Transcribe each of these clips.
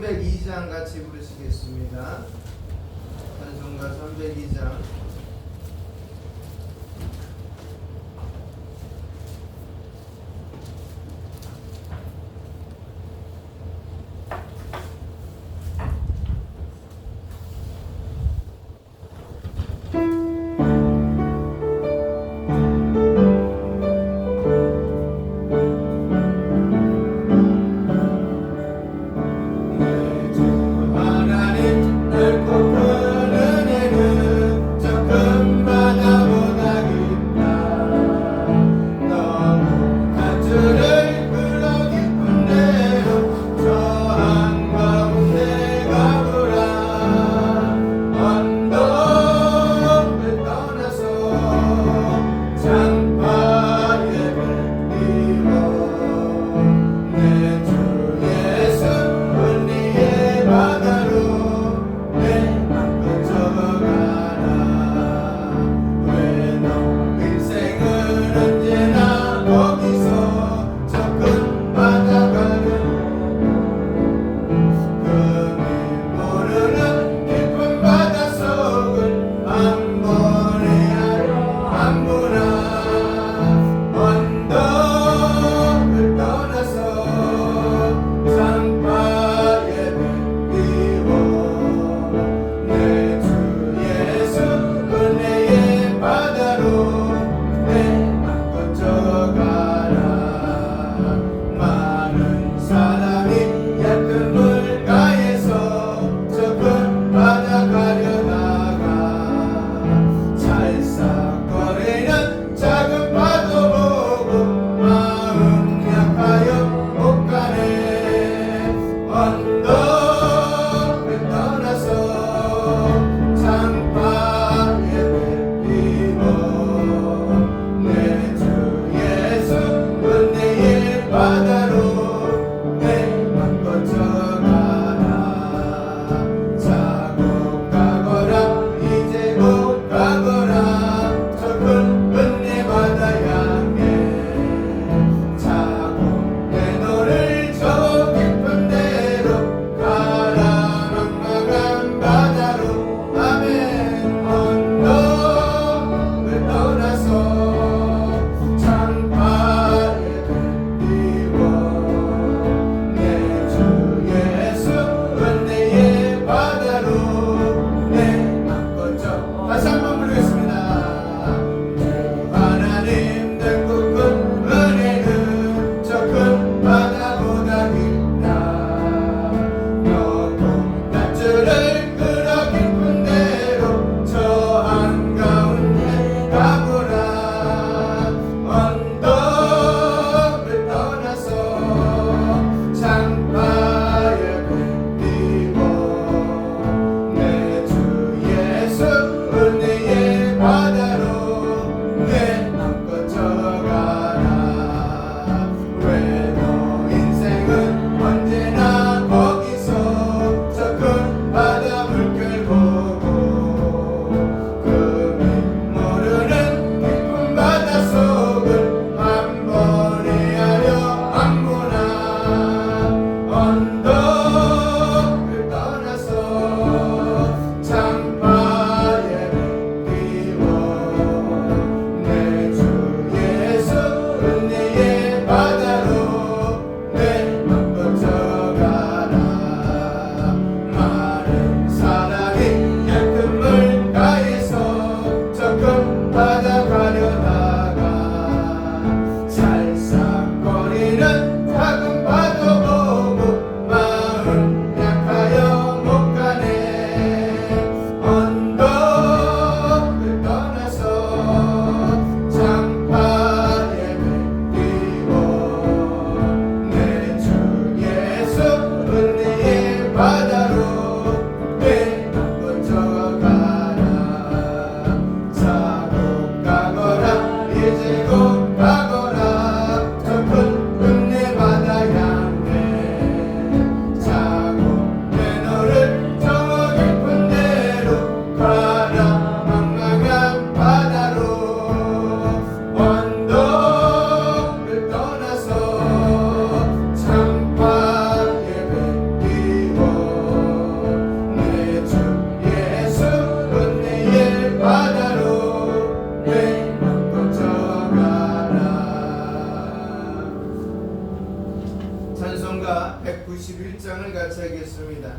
302장 같이 부르시겠습니다. 찬송가 302장. 하나님 늘 91장을 같이 하겠습니다.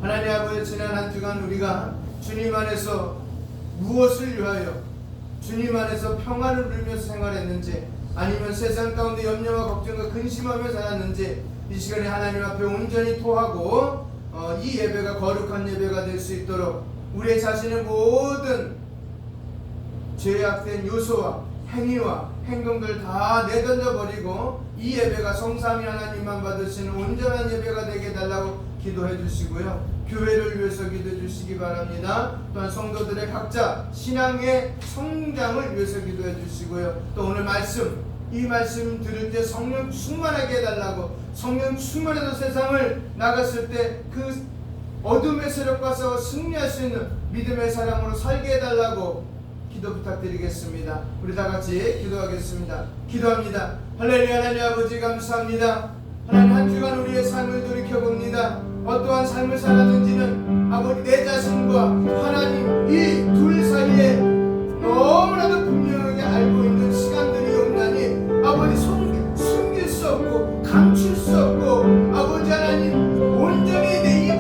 하나님 아버지, 지난 한 주간 우리가 주님 안에서 무엇을 위하여 주님 안에서 평안을 누리면서 생활했는지, 아니면 세상 가운데 염려와 걱정과 근심하며 살았는지 이 시간에 하나님 앞에 온전히 토하고 이 예배가 거룩한 예배가 될 수 있도록 우리의 자신의 모든 죄악된 요소와 행위와 행동들 다 내던져버리고 이 예배가 성삼위 하나님만 받으시는 온전한 예배가 되게 해달라고 기도해 주시고요. 교회를 위해서 기도해 주시기 바랍니다. 또한 성도들의 각자 신앙의 성장을 위해서 기도해 주시고요. 또 오늘 이 말씀 들을 때 성령 충만하게 해달라고, 성령 충만해서 세상을 나갔을 때 그 어둠의 세력과 싸워 승리할 수 있는 믿음의 사람으로 살게 해달라고 기도 부탁드리겠습니다. 우리 다 같이 기도하겠습니다. 기도합니다. 할렐루야. 하나님 아버지 감사합니다. 하나님 한 주간 우리의 삶을 돌이켜봅니다. 어떠한 삶을 살았는지는 아버지 내 자신과 하나님 이 둘 사이에 너무나도 분명하게 알고 있는 시간들이 없나니 아버지 숨길 수 없고 감출 수 없고 아버지 하나님 온전히 내 입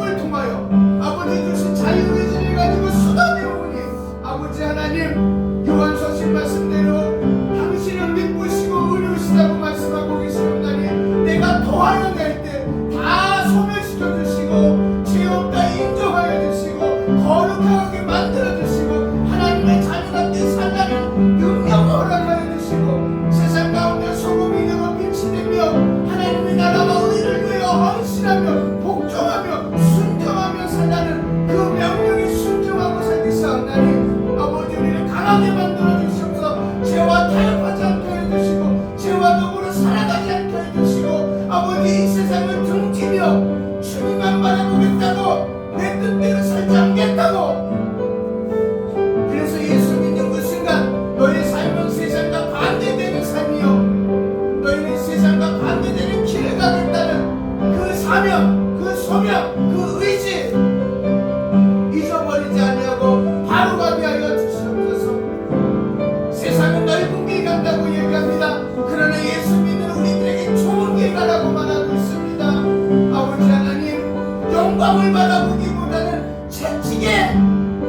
영광을 바라보기보다는 채찍에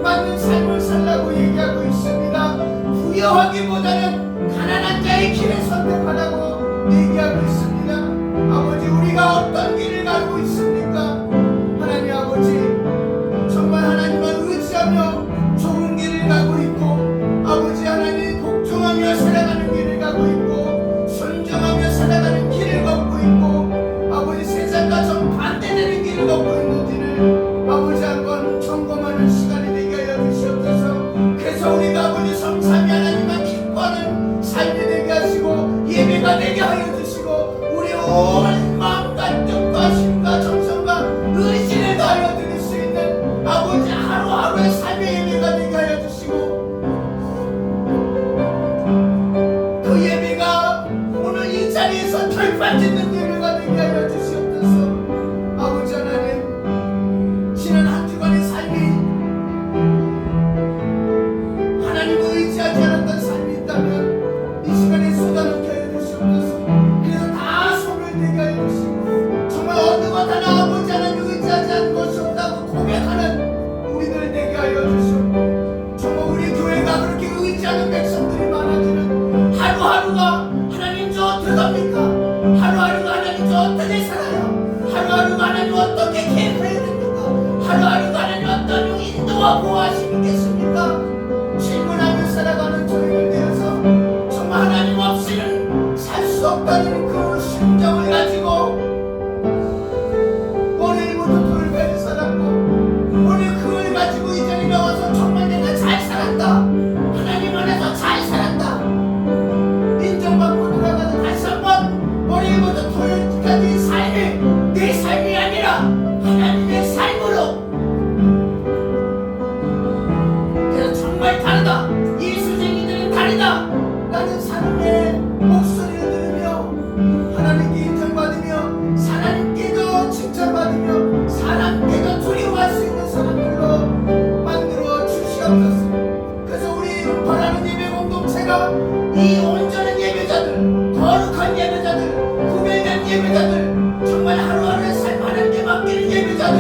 맞는 삶을 살라고 얘기하고 있습니다. 부여하기보다는 가난한 자의 길을 선택하라고 얘기하고 있습니다. 아버지, 우리가 어떤 길을 가고 있습니까? 하나님 아버지, 정말 하나님을 의지하며 좋은 길을 가고 있고, 아버지 하나님 복종하며 살아가는 길을 가고 있고, 순종하며 살아가는 길을 걷고 있고, 아버지 세상과 정반대되는 길을 걷고 있는지를 아버지 한번 점검하는 시간이 되게 하여 주시옵소서. 그래서 우리가 아버지 성삼위 하나님만 기뻐하는 삶이 되게 하시고, 예배가 되게 하여 주시고, 우리 온 마음과 뜻과 힘과 정성과 의지를 다하여 드릴 수 있는 아버지 하루하루의 삶의 예배가 되게 하여 주시고, 그 예배가 오늘 이 자리에서 결판짓는 예배가 되게 하여 주시옵소서. 아버지 하나님, 지난 한 주간의 삶이 하나님을 의지하지 않았던 삶이 있다면 이 시간에 쏟아놓게 하여 주시옵소서. 그래서 다 손을 대게 하여 주시고, 정말 어느 것 하나 아버지 하나님 의지하지 않은 것이 없다고 고백하는 우리들 되게 하여 주시옵소서. 정말 우리 교회가 그렇게 의지하는 백성들이 많아지는 하루하루가 하나님 저 어떻게 합니까? 하루하루가 하나님 저 어떻게 살아요? 하루하루가 하나님 어떻게 계획해야 됩니까? 하루하루가 하나님 어떤 인도와 보호하심이 있겠습니까? 질문하며 살아가는 저희를 대해서 정말 하나님 없이는 살 수 없다는 그 심정을 가지고 오늘부터 돌까지 살았고, 오늘 그걸 가지고 이 자리에 나와서 정말 내가 잘 살았다, 하나님 안에서 잘 살았다 인정받고 돌아가서 다시 한번 오늘부터 토요일까지 삶이 내 삶이 아니라 하나님의 삶으로, 그래서 정말 다르다, 예수쟁이들은 다르다 라는 사람의 목소리를 들으며 하나님께 인정받으며 하나님께도 칭찬받으며 사람께도 두려워할 수 있는 사람들로 만들어 주시옵소서. 그래서 우리 바라는 예배 공동체가 이 온전한 예배자들, 거룩한 예배자들, 구별된 예배자들, 정말 하루하루의 삶 하나님께 맡기는 예배자들,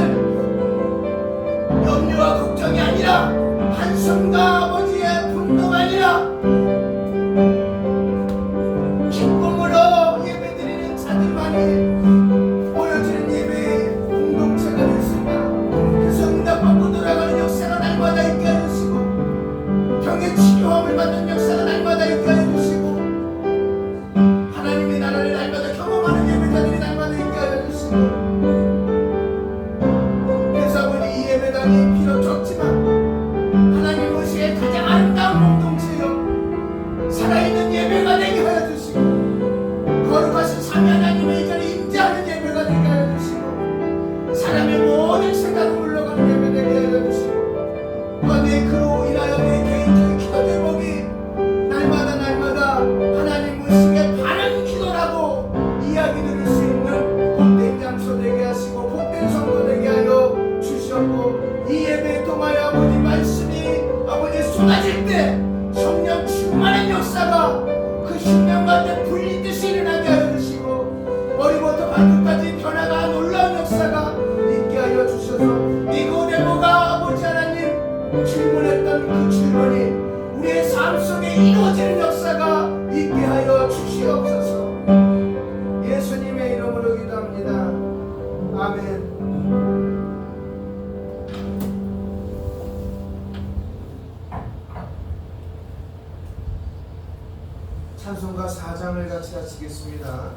염려와 걱정이 아니라 한숨과 아버지의 분노가 아니라 기쁨으로 예배드리는 자들만이 보여지는 예배의 공동체가 될 수 있다. 그래서 응답받고 돌아가는 역사가 날마다 있게 해주시고, 병의 치료함을 받는 역사가 날마다 있게 해주시고, 하나님의 나라를 날마다 경험하는 예배자들이 날마다 있게 해주시고, 그래서 아버지 이 예배당이 비록 적지만 하나님 보시기에 가장 아름다운 공동체요 살아있는 예배가 되게 하여 주시고, 거룩하신 삼위 하나님의 이 자리에 임재하는 예배가 되게 하여 주시고, 사람의 모든 생각을 물러가는 예배 되게 하여 주시고, 또한 내 그로 인하여 내 개인적인 기도 제목이 날마다 하나님 보시기에 바른 기도라고 이야기 들을 수 있는 복된 장소 되게 하시고, 복된 성도 되게 하여 주시옵고, 이 예배에 통하여 아버지 말씀이 아버지 쏟아질 때 성령 충만한 역사가 그 흉명 가운데 불리듯이 일어나게 하여 주시고, 머리부터 발끝까지 변화가 놀라운 역사가 있게 하여 주셔서 니고데모가 아버지 하나님 질문했던 그 질문이 우리의 삶 속에 이루어지는 역사가 있게 하여 주시옵소서. 예수님의 이름으로 기도합니다. 아멘. 찬송가 4장을 같이 하시겠습니다.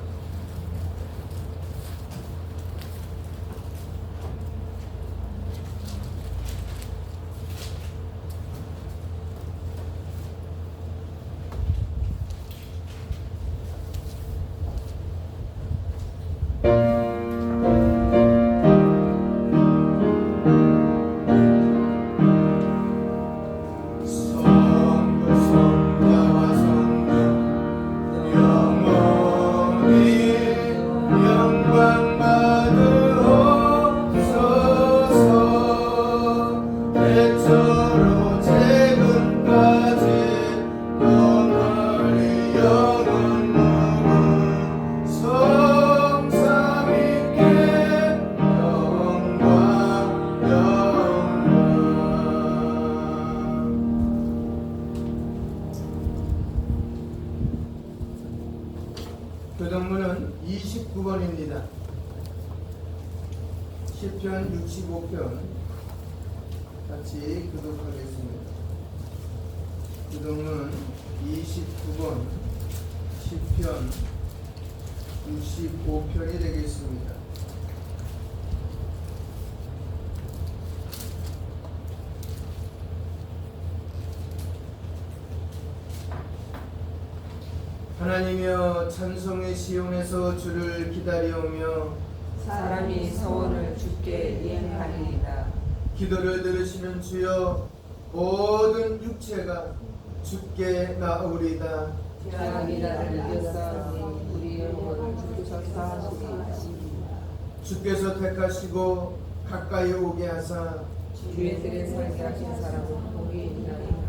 성자와 성령 영원히 교동문은 29번입니다. 시편 65편 같이 교독하겠습니다. 교동문 29번 시편 65편이 되겠습니다. 하나님이여 찬송의 시온에서 주를 기다려오며 사람이 서원을 주께 이행하리이다. 기도를 들으시는 주여 모든 육체가 주께 나오리다. 죄악이 나를 이겼사오니 우리 영혼을 주께서 사하시리이다. 주께서 택하시고 가까이 오게 하사 주의 들에 살게 하신 사람은 복이 있나이다.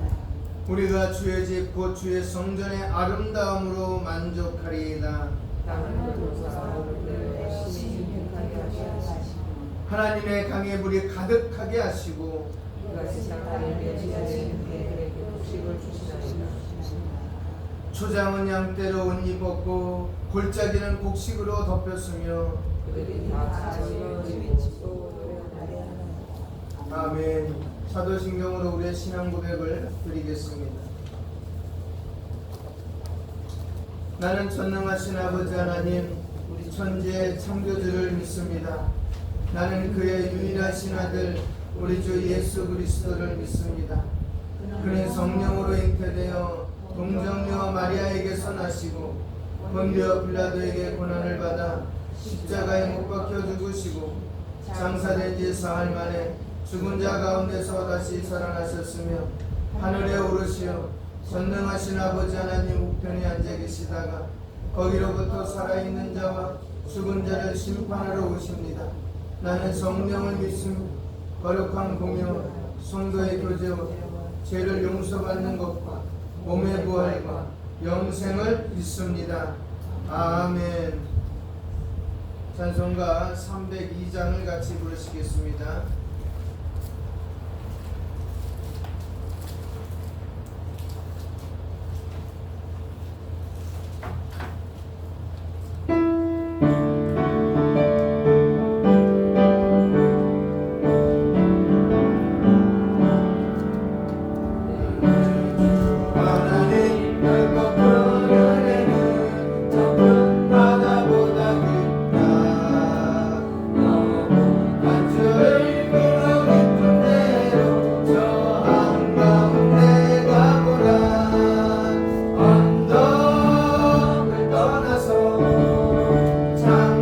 우리가 주의 집 곧 주의 성전의 아름다움으로 만족하리이다. 땅을 도사 오르되 열심히 행하게 하시고 하나님의 강의 물이 가득하게 하시고 그가 세상 다니며 지하시는 그에게 곡식을 주시나이다. 초장은 양떼로 옷 입었고 골짜기는 곡식으로 덮였으며 그들이 다 자기의 집이 치고 노래하나이다. 아멘. 사도신경으로 우리의 신앙 고백을 드리겠습니다. 나는 전능하신 아버지 하나님 우리 천지의 창조주를 믿습니다. 나는 그의 유일하신 아들 우리 주 예수 그리스도를 믿습니다. 그는 성령으로 잉태되어 동정녀 마리아에게서 나시고 본디오 빌라도에게 고난을 받아 십자가에 못 박혀 죽으시고 장사된 지 사흘 만에 죽은 자 가운데서 다시 살아나셨으며 하늘에 오르시어 전능하신 아버지 하나님 우편에 앉아 계시다가 거기로부터 살아있는 자와 죽은 자를 심판하러 오십니다. 나는 성령을 믿습니다. 거룩한 공유 성도의 교제와 죄를 용서받는 것과 몸의 부활과 영생을 믿습니다. 아멘. 찬송가 302장을 같이 부르시겠습니다. 자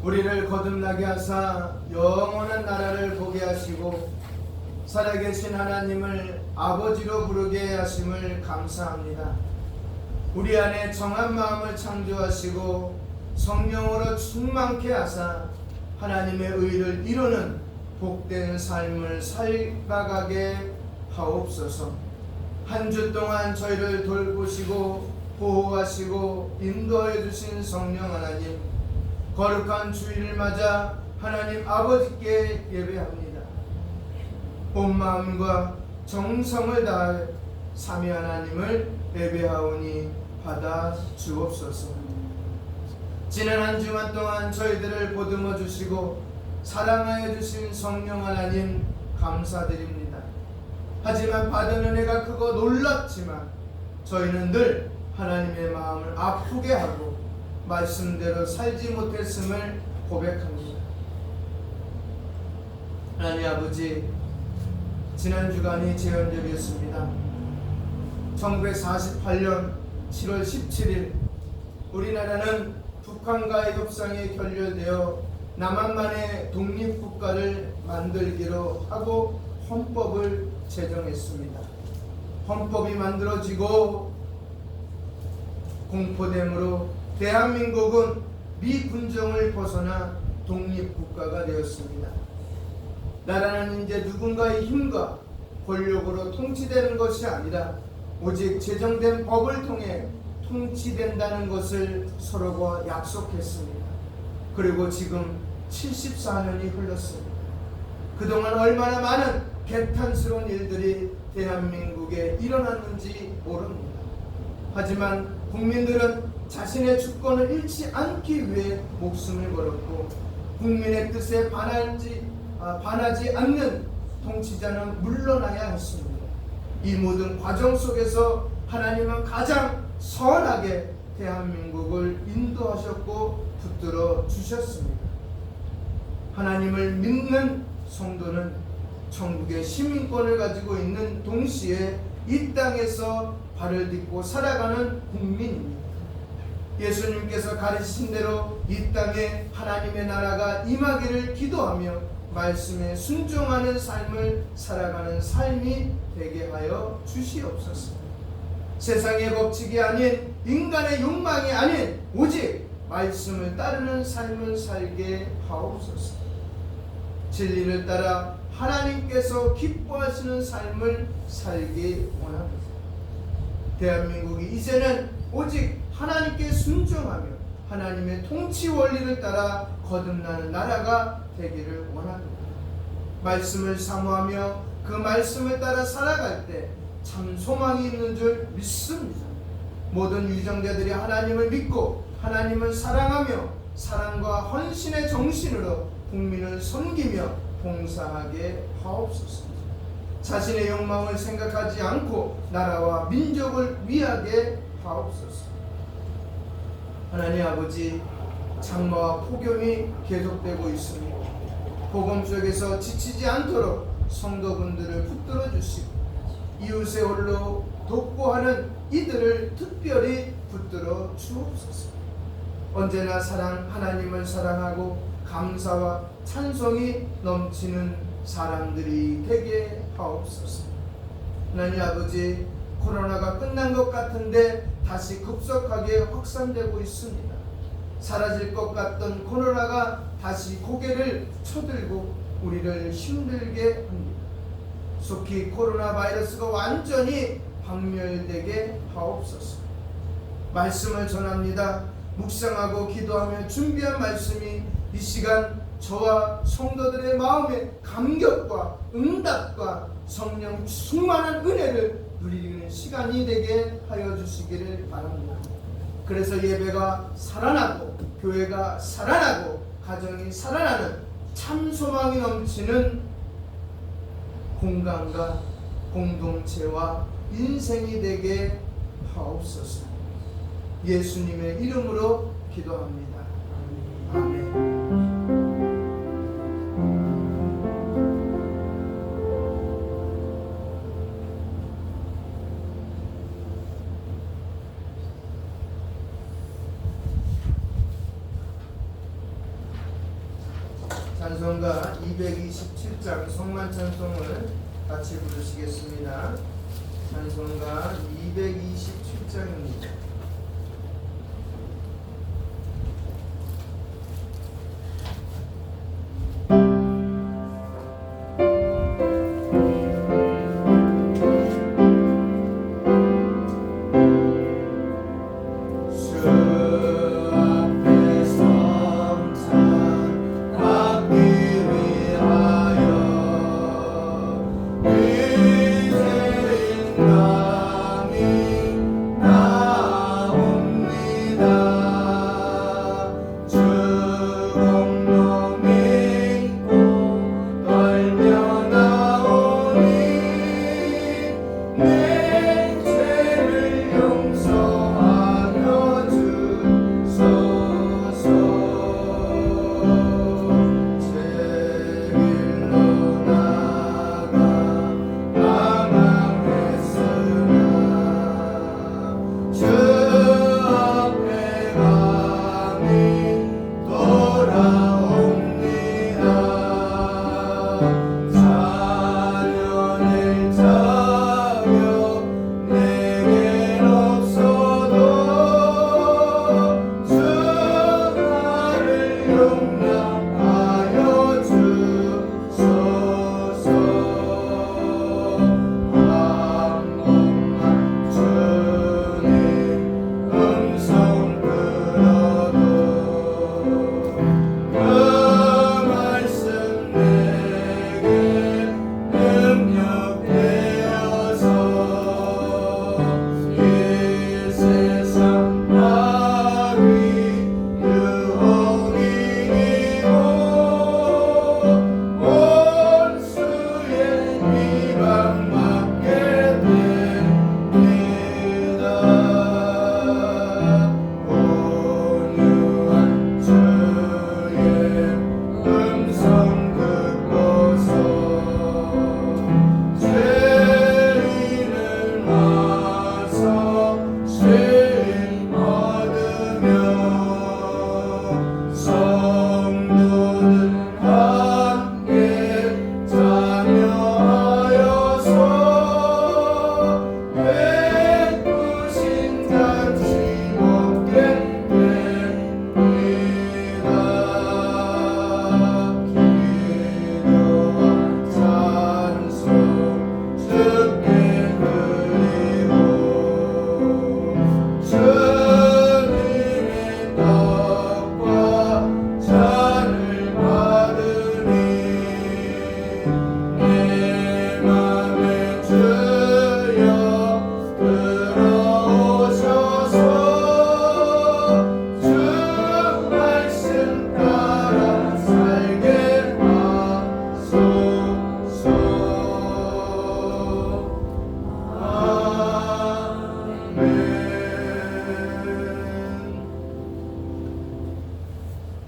우리를 거듭나게 하사 영원한 나라를 보게 하시고 살아계신 하나님을 아버지로 부르게 하심을 감사합니다. 우리 안에 정한 마음을 창조하시고 성령으로 충만케 하사 하나님의 의를 이루는 복된 삶을 살아가게 하옵소서. 한 주 동안 저희를 돌보시고 보호하시고 인도해 주신 성령 하나님, 거룩한 주일을 맞아 하나님 아버지께 예배합니다. 온 마음과 정성을 다해 삼위 하나님을 예배하오니 받아 주옵소서. 지난 한 주간 동안 저희들을 보듬어 주시고 사랑하여 주신 성령 하나님 감사드립니다. 하지만 받은 은혜가 크고 놀랍지만 저희는 늘 하나님의 마음을 아프게 하고 말씀대로 살지 못했음을 고백합니다. 하나님 아버지, 지난 주간이 제헌절이었습니다. 1948년 7월 17일 우리나라는 북한과의 협상에 결렬되어 남한만의 독립국가를 만들기로 하고 헌법을 제정했습니다. 헌법이 만들어지고 공포됨으로 대한민국은 미군정을 벗어나 독립국가가 되었습니다. 나라는 이제 누군가의 힘과 권력으로 통치되는 것이 아니라 오직 제정된 법을 통해 통치된다는 것을 서로가 약속했습니다. 그리고 지금 74년이 흘렀습니다. 그동안 얼마나 많은 개탄스러운 일들이 대한민국에 일어났는지 모릅니다. 하지만 국민들은 자신의 주권을 잃지 않기 위해 목숨을 걸었고 국민의 뜻에 반하지 않는 통치자는 물러나야 했습니다. 이 모든 과정 속에서 하나님은 가장 선하게 대한민국을 인도하셨고 붙들어 주셨습니다. 하나님을 믿는 성도는 천국의 시민권을 가지고 있는 동시에 이 땅에서 발을 딛고 살아가는 국민입니다. 예수님께서 가르치신 대로 이 땅에 하나님의 나라가 임하기를 기도하며 말씀에 순종하는 삶을 살아가는 삶이 되게 하여 주시옵소서. 세상의 법칙이 아닌 인간의 욕망이 아닌 오직 말씀을 따르는 삶을 살게 하옵소서. 진리를 따라 하나님께서 기뻐하시는 삶을 살기 원합니다. 대한민국이 이제는 오직 하나님께 순종하며 하나님의 통치 원리를 따라 거듭나는 나라가 되기를 원합니다. 말씀을 사모하며 그 말씀을 따라 살아갈 때 참 소망이 있는 줄 믿습니다. 모든 유정자들이 하나님을 믿고 하나님을 사랑하며 사랑과 헌신의 정신으로 국민을 섬기며 봉사하게 하옵소서. 자신의 욕망을 생각하지 않고 나라와 민족을 위하게 하옵소서. 하나님 아버지, 장마와 폭염이 계속되고 있습니다. 복음 속에서 지치지 않도록 성도분들을 붙들어 주시고 이웃의 홀로 돕고 하는 이들을 특별히 붙들어 주옵소서. 언제나 하나님을 사랑하고 감사와 찬송이 넘치는 사람들이 되게 하옵소서. 하나님 아버지, 코로나가 끝난 것 같은데 다시 급속하게 확산되고 있습니다. 사라질 것 같던 코로나가 다시 고개를 쳐들고 우리를 힘들게 합니다. 속히 코로나 바이러스가 완전히 박멸되게 하옵소서. 말씀을 전합니다. 묵상하고 기도하며 준비한 말씀이 이 시간 저와 성도들의 마음에 감격과 응답과 성령 충만한 은혜를 누리는 시간이 되게 하여 주시기를 바랍니다. 그래서 예배가 살아나고 교회가 살아나고 가정이 살아나는 참 소망이 넘치는 공간과 공동체와 인생이 되게 하옵소서. 예수님의 이름으로 기도합니다. 아멘. 227장 성만 찬송을 같이 부르시겠습니다. 찬송가 227장입니다.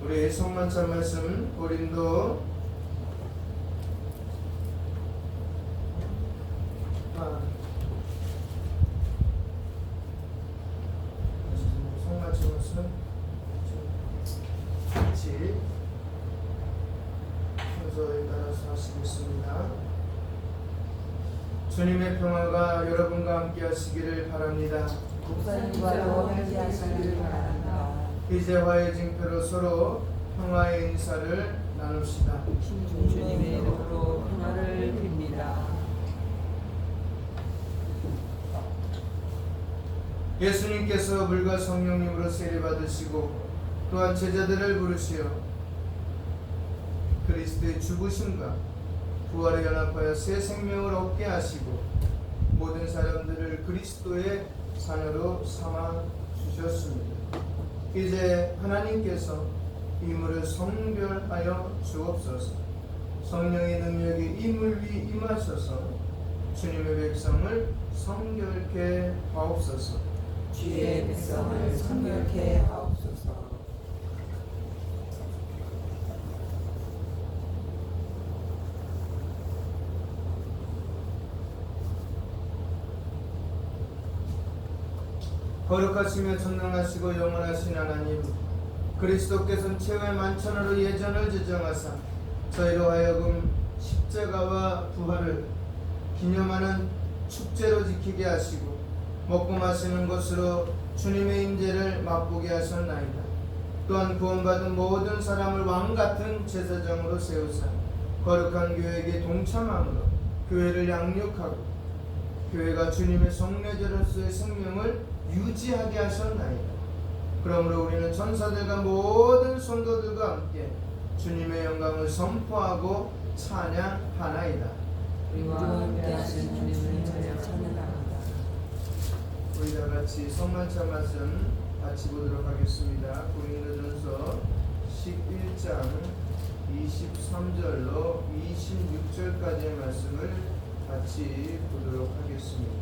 우리 성만찬 말씀 고린도 성만찬 말씀 같이 순서에 따라서 하시겠습니다. 주님의 평화가 여러분과 함께 하시기를 바랍니다. 목사님과도 함께 하시기를 바랍니다. 이제 화해 징표로 서로 평화의 인사를 나눕시다. 주님의 이름으로 평화를 빕니다. 예수님께서 물과 성령님으로 세례받으시고 또한 제자들을 부르시어 그리스도의 죽으심과 부활에 연합하여 새 생명을 얻게 하시고 모든 사람들을 그리스도의 자녀로 삼아 주셨습니다. 이제 하나님께서 이 물을 성별하여 주옵소서. 성령의 능력이 이 물 위 임하셔서 주님의 백성을 성결케 하옵소서. 주의 백성을 성결케 하옵소서. 거룩하시며 전능하시고 영원하신 하나님, 그리스도께서는 최후의 만찬으로 예전을 제정하사 저희로 하여금 십자가와 부활을 기념하는 축제로 지키게 하시고 먹고 마시는 것으로 주님의 임재를 맛보게 하셨나이다. 또한 구원받은 모든 사람을 왕같은 제사장으로 세우사 거룩한 교회에게 동참함으로 교회를 양육하고 교회가 주님의 성례자로서의 생명을 유지하게 하셨나이다. 그러므로 우리는 천사들과 모든 성도들과 함께 주님의 영광을 선포하고 찬양하나이다. 우리와 함께 하신 주님을 찬양합니다. 우리 다 같이 성만찬 말씀 같이 보도록 하겠습니다. 고린도전서 11장 23절로 26절까지의 말씀을 같이 보도록 하겠습니다.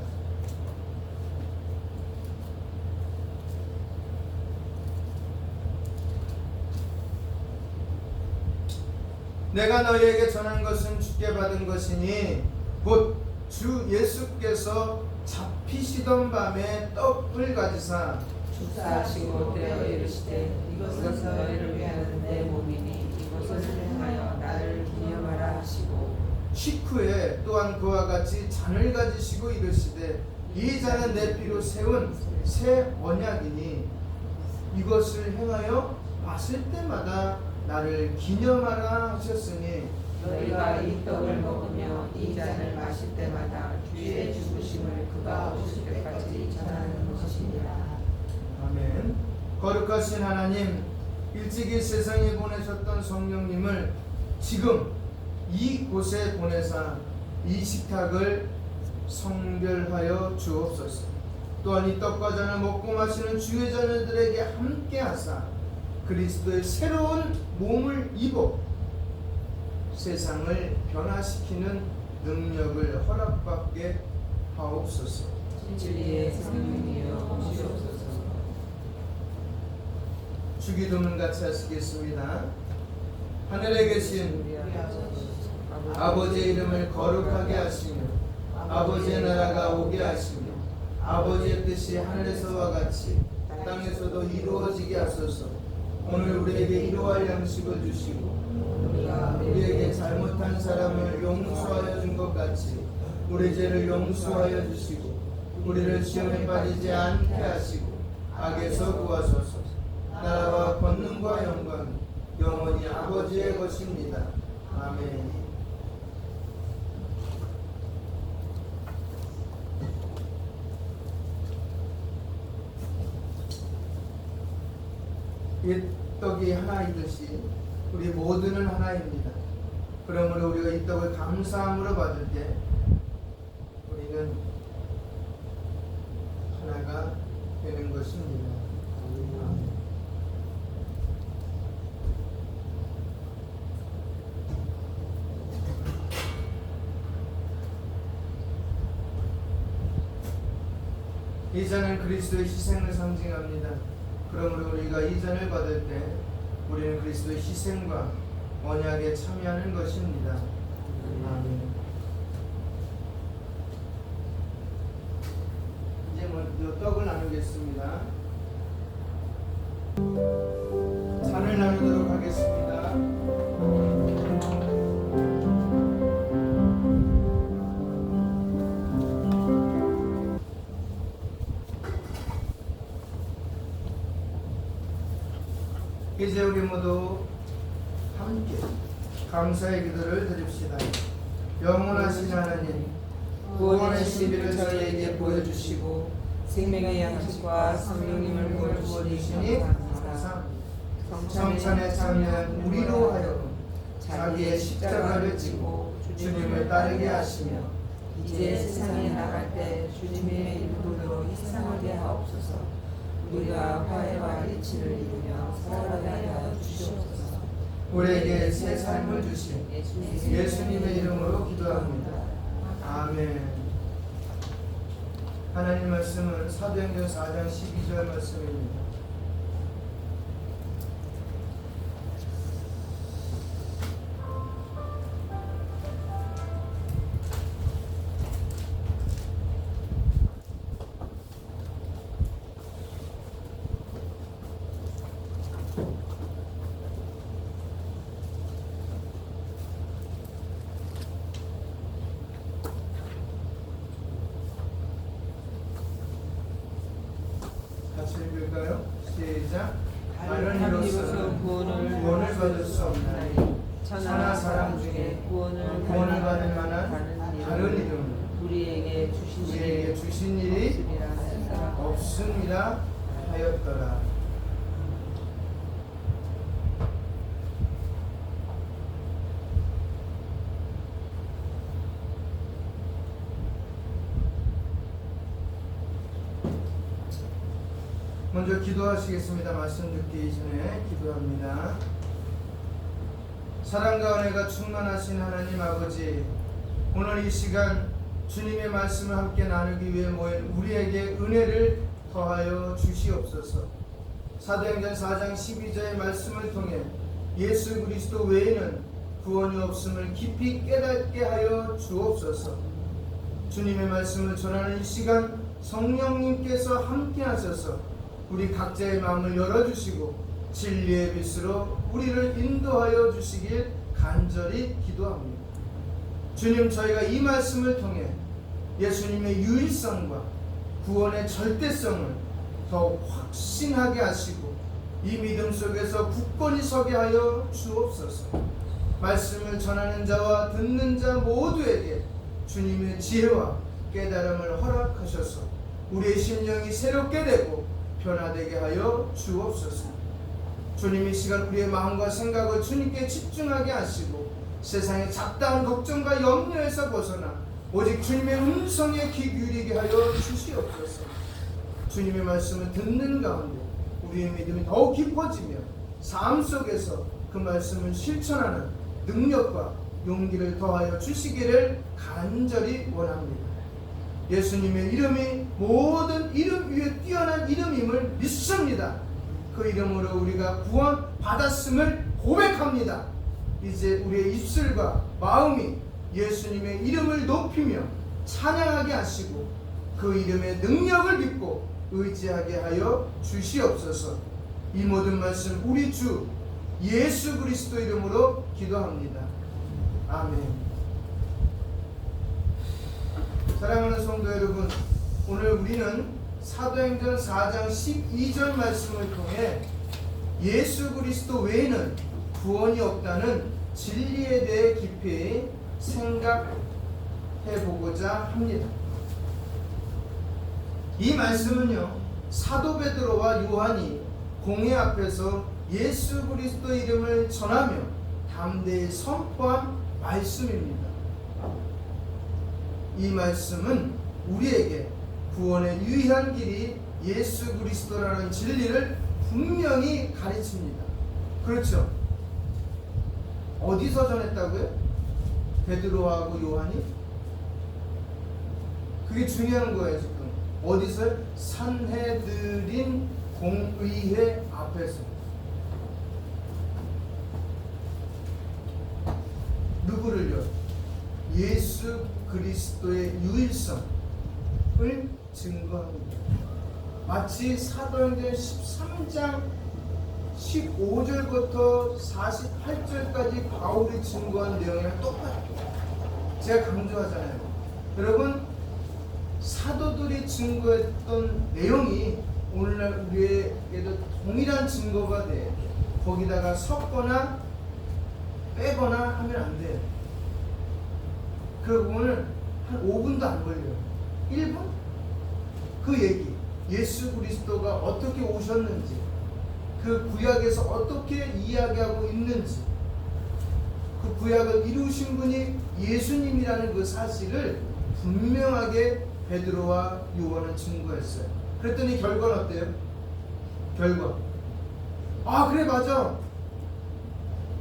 내가 너희에게 전한 것은 주께 받은 것이니 곧 주 예수께서 잡히시던 밤에 떡을 가지사 축사하시고 떼어 이르시되 이것은 너희를 위하는 내 몸이니 이것을 행하여 나를 기념하라 하시고 식후에 또한 그와 같이 잔을 가지시고 이르시되 이 잔은 내 피로 세운 새 언약이니 이것을 행하여 마실 때마다 나를 기념하라 하셨으니 너희가 이 떡을 먹으며 이 잔을 마실 때마다 주의 죽으심을 그가 오실 때까지 전하는 것이니라. 아멘. 거룩하신 하나님, 일찍이 세상에 보내셨던 성령님을 지금 이곳에 보내사 이 식탁을 성별하여 주옵소서. 또한 이 떡과 잔을 먹고 마시는 주의 자녀들에게 함께 하사 그리스도의 새로운 몸을 입어 세상을 변화시키는 능력을 허락받게 하옵소서. 진리의 성령이여 오시옵소서. 주기도문 같이 하시겠습니다. 하늘에 계신 아버지의 이름을 거룩하게 하시며 아버지의 나라가 오게 하시며 아버지의 뜻이 하늘에서와 같이 땅에서도 이루어지게 하소서. 오늘 우리에게 일용할 양식을 주시고 우리에게 잘못한 사람을 용서하여 준 것 같이 우리 죄를 용서하여 주시고 우리를 시험에 빠지지 않게 하시고 악에서 구하소서. 나라와 권능과 영광이 영원히 아버지의 것입니다. 아멘. 이 떡이 하나이듯이 우리 모두는 하나입니다. 그러므로 우리가 이 떡을 감사함으로 받을 때 우리는 하나가 되는 것입니다. 아멘. 이 잔은 그리스도의 희생을 상징합니다. 그러므로 우리가 이 잔을 받을 때 우리는 그리스도의 희생과 언약에 참여하는 것입니다. 아멘. 이제 먼저 떡을 나누겠습니다. 잔을 나누도록 하겠습니다. 이제 우리 모두 함께 감사의 기도를 드립시다. 영원하신 하나님, 구원의 신비를 저희에게 보여주시고 생명의 양식과 성령님을 보여주시니 감사합니다. 성찬에 참여한 우리로 하여금 자기의 십자가를 지고 주님을 따르게 하시며 이제 세상에 나갈 때 주님의 이름으로 희생하게 하옵소서. 우리가 화해와 일치를 이루며 살아가게 하여 주시옵소서. 우리에게 새 삶을 주신 예수님의 이름으로 기도합니다. 아멘. 하나님 말씀은 사도행전 4장 12절 말씀입니다. 읽을까요? 시작. 다른 이로서 구원을 받을 수 없나니 천하 사람 중에 구원을 받을 만한 다른 이름 우리에게 주신 일이 없습니다 하였더라. 먼저 기도하시겠습니다. 말씀 듣기 전에 기도합니다. 사랑과 은혜가 충만하신 하나님 아버지, 오늘 이 시간 주님의 말씀을 함께 나누기 위해 모인 우리에게 은혜를 더하여 주시옵소서. 사도행전 4장 12절의 말씀을 통해 예수 그리스도 외에는 구원이 없음을 깊이 깨닫게 하여 주옵소서. 주님의 말씀을 전하는 이 시간 성령님께서 함께 하셔서 우리 각자의 마음을 열어주시고 진리의 빛으로 우리를 인도하여 주시길 간절히 기도합니다. 주님, 저희가 이 말씀을 통해 예수님의 유일성과 구원의 절대성을 더욱 확신하게 하시고 이 믿음 속에서 굳건히 서게 하여 주옵소서. 말씀을 전하는 자와 듣는 자 모두에게 주님의 지혜와 깨달음을 허락하셔서 우리의 심령이 새롭게 되고 변화되게 하여 주옵소서. 주님, 이 시간 우리의 마음과 생각을 주님께 집중하게 하시고 세상의 잡다한 걱정과 염려에서 벗어나 오직 주님의 음성에 귀 기울이게 하여 주시옵소서. 주님의 말씀을 듣는 가운데 우리의 믿음이 더욱 깊어지며 삶 속에서 그 말씀을 실천하는 능력과 용기를 더하여 주시기를 간절히 원합니다. 예수님의 이름이 모든 이름 위에 뛰어난 이름임을 믿습니다. 그 이름으로 우리가 구원 받았음을 고백합니다. 이제 우리의 입술과 마음이 예수님의 이름을 높이며 찬양하게 하시고 그 이름의 능력을 믿고 의지하게 하여 주시옵소서. 이 모든 말씀 우리 주 예수 그리스도 이름으로 기도합니다. 아멘. 사랑하는 성도 여러분, 오늘 우리는 사도행전 4장 12절 말씀을 통해 예수 그리스도 외에는 구원이 없다는 진리에 대해 깊이 생각해 보고자 합니다. 이 말씀은요, 사도 베드로와 요한이 공회 앞에서 예수 그리스도 이름을 전하며 담대히 선포한 말씀입니다. 이 말씀은 우리에게 구원의 유일한 길이 예수 그리스도라는 진리를 분명히 가르칩니다. 그렇죠? 어디서 전했다고요? 베드로하고 요한이? 그게 중요한 거예요. 지금 어디서? 산헤드린 공의회 앞에서. 누구를요? 예수 그리스도의 유일성을 증거합니다. 마치 사도행전 13장 15절부터 48절까지 바울이 증거한 내용이랑 똑같아요. 제가 강조하잖아요. 여러분, 사도들이 증거했던 내용이 오늘날 우리에게도 동일한 증거가 돼. 거기다가 섞거나 빼거나 하면 안 돼요. 그러고 보면 한 5분도 안 걸려요. 1분? 그 얘기, 예수 그리스도가 어떻게 오셨는지, 그 구약에서 어떻게 이야기하고 있는지, 그 구약을 이루신 분이 예수님이라는 그 사실을 분명하게 베드로와 요한은 증거했어요. 그랬더니 결과는 어때요? 결과, 아 그래 맞아,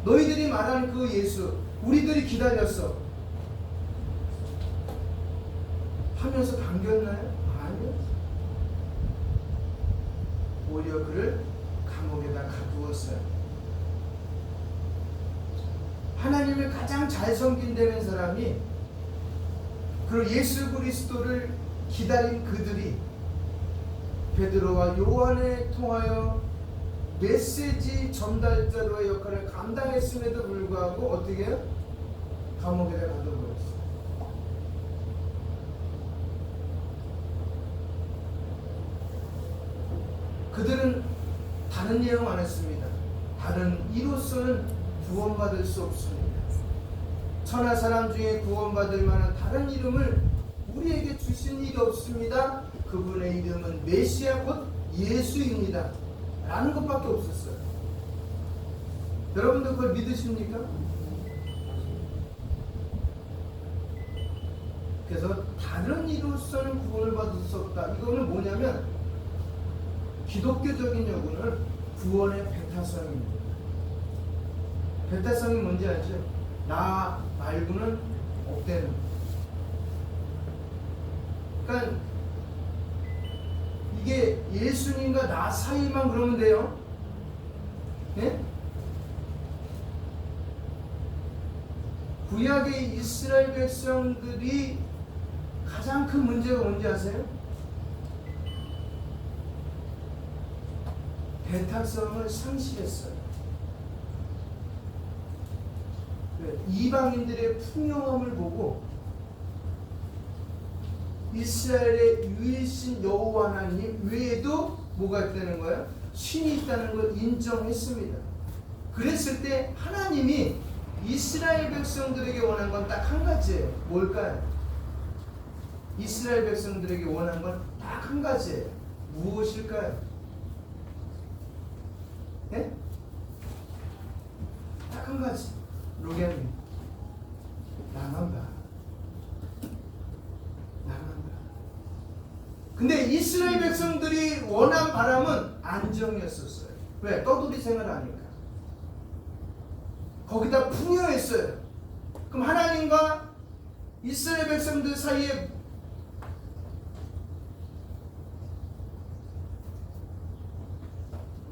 너희들이 말하는 그 예수 우리들이 기다렸어 하면서 반겼나요? 아니요. 오히려 그를 감옥에다 가두었어요. 하나님을 가장 잘 섬긴다는 사람이, 그리고 예수 그리스도를 기다린 그들이 베드로와 요한을 통하여 메시지 전달자로의 역할을 감당했음에도 불구하고 어떻게 해요? 감옥에다 가둬버렸어요. 그들은 다른 내용 안 했습니다. 다른 이로서는 구원받을 수 없습니다. 천하 사람 중에 구원받을 만한 다른 이름을 우리에게 주신 일이 없습니다. 그분의 이름은 메시아 곧 예수입니다. 라는 것밖에 없었어요. 여러분들 그걸 믿으십니까? 그래서 다른 이로서는 구원을 받을 수 없다. 이거는 뭐냐면 기독교적인 요구는 구원의 배타성입니다. 배타성이 뭔지 알죠? 나 말고는 없다는. 그러니까 이게 예수님과 나 사이만 그러면 돼요. 네? 구약의 이스라엘 백성들이 가장 큰 문제가 뭔지 아세요? 배타성을 상실했어요. 이방인들의 풍요함을 보고 이스라엘의 유일신 여호와 하나님 외에도 뭐가 있다는 거예요? 신이 있다는 걸 인정했습니다. 그랬을 때 하나님이 이스라엘 백성들에게 원한 건 딱 한 가지예요. 뭘까요? 이스라엘 백성들에게 원한 건 딱 한 가지예요. 무엇일까요? 네? 딱 한 가지. 로겐님, 나만 봐. 나만 봐. 근데 이스라엘 백성들이 원한 바람은 안정이었었어요. 왜? 떠돌이 생활하니까. 거기다 풍요했어요. 그럼 하나님과 이스라엘 백성들 사이에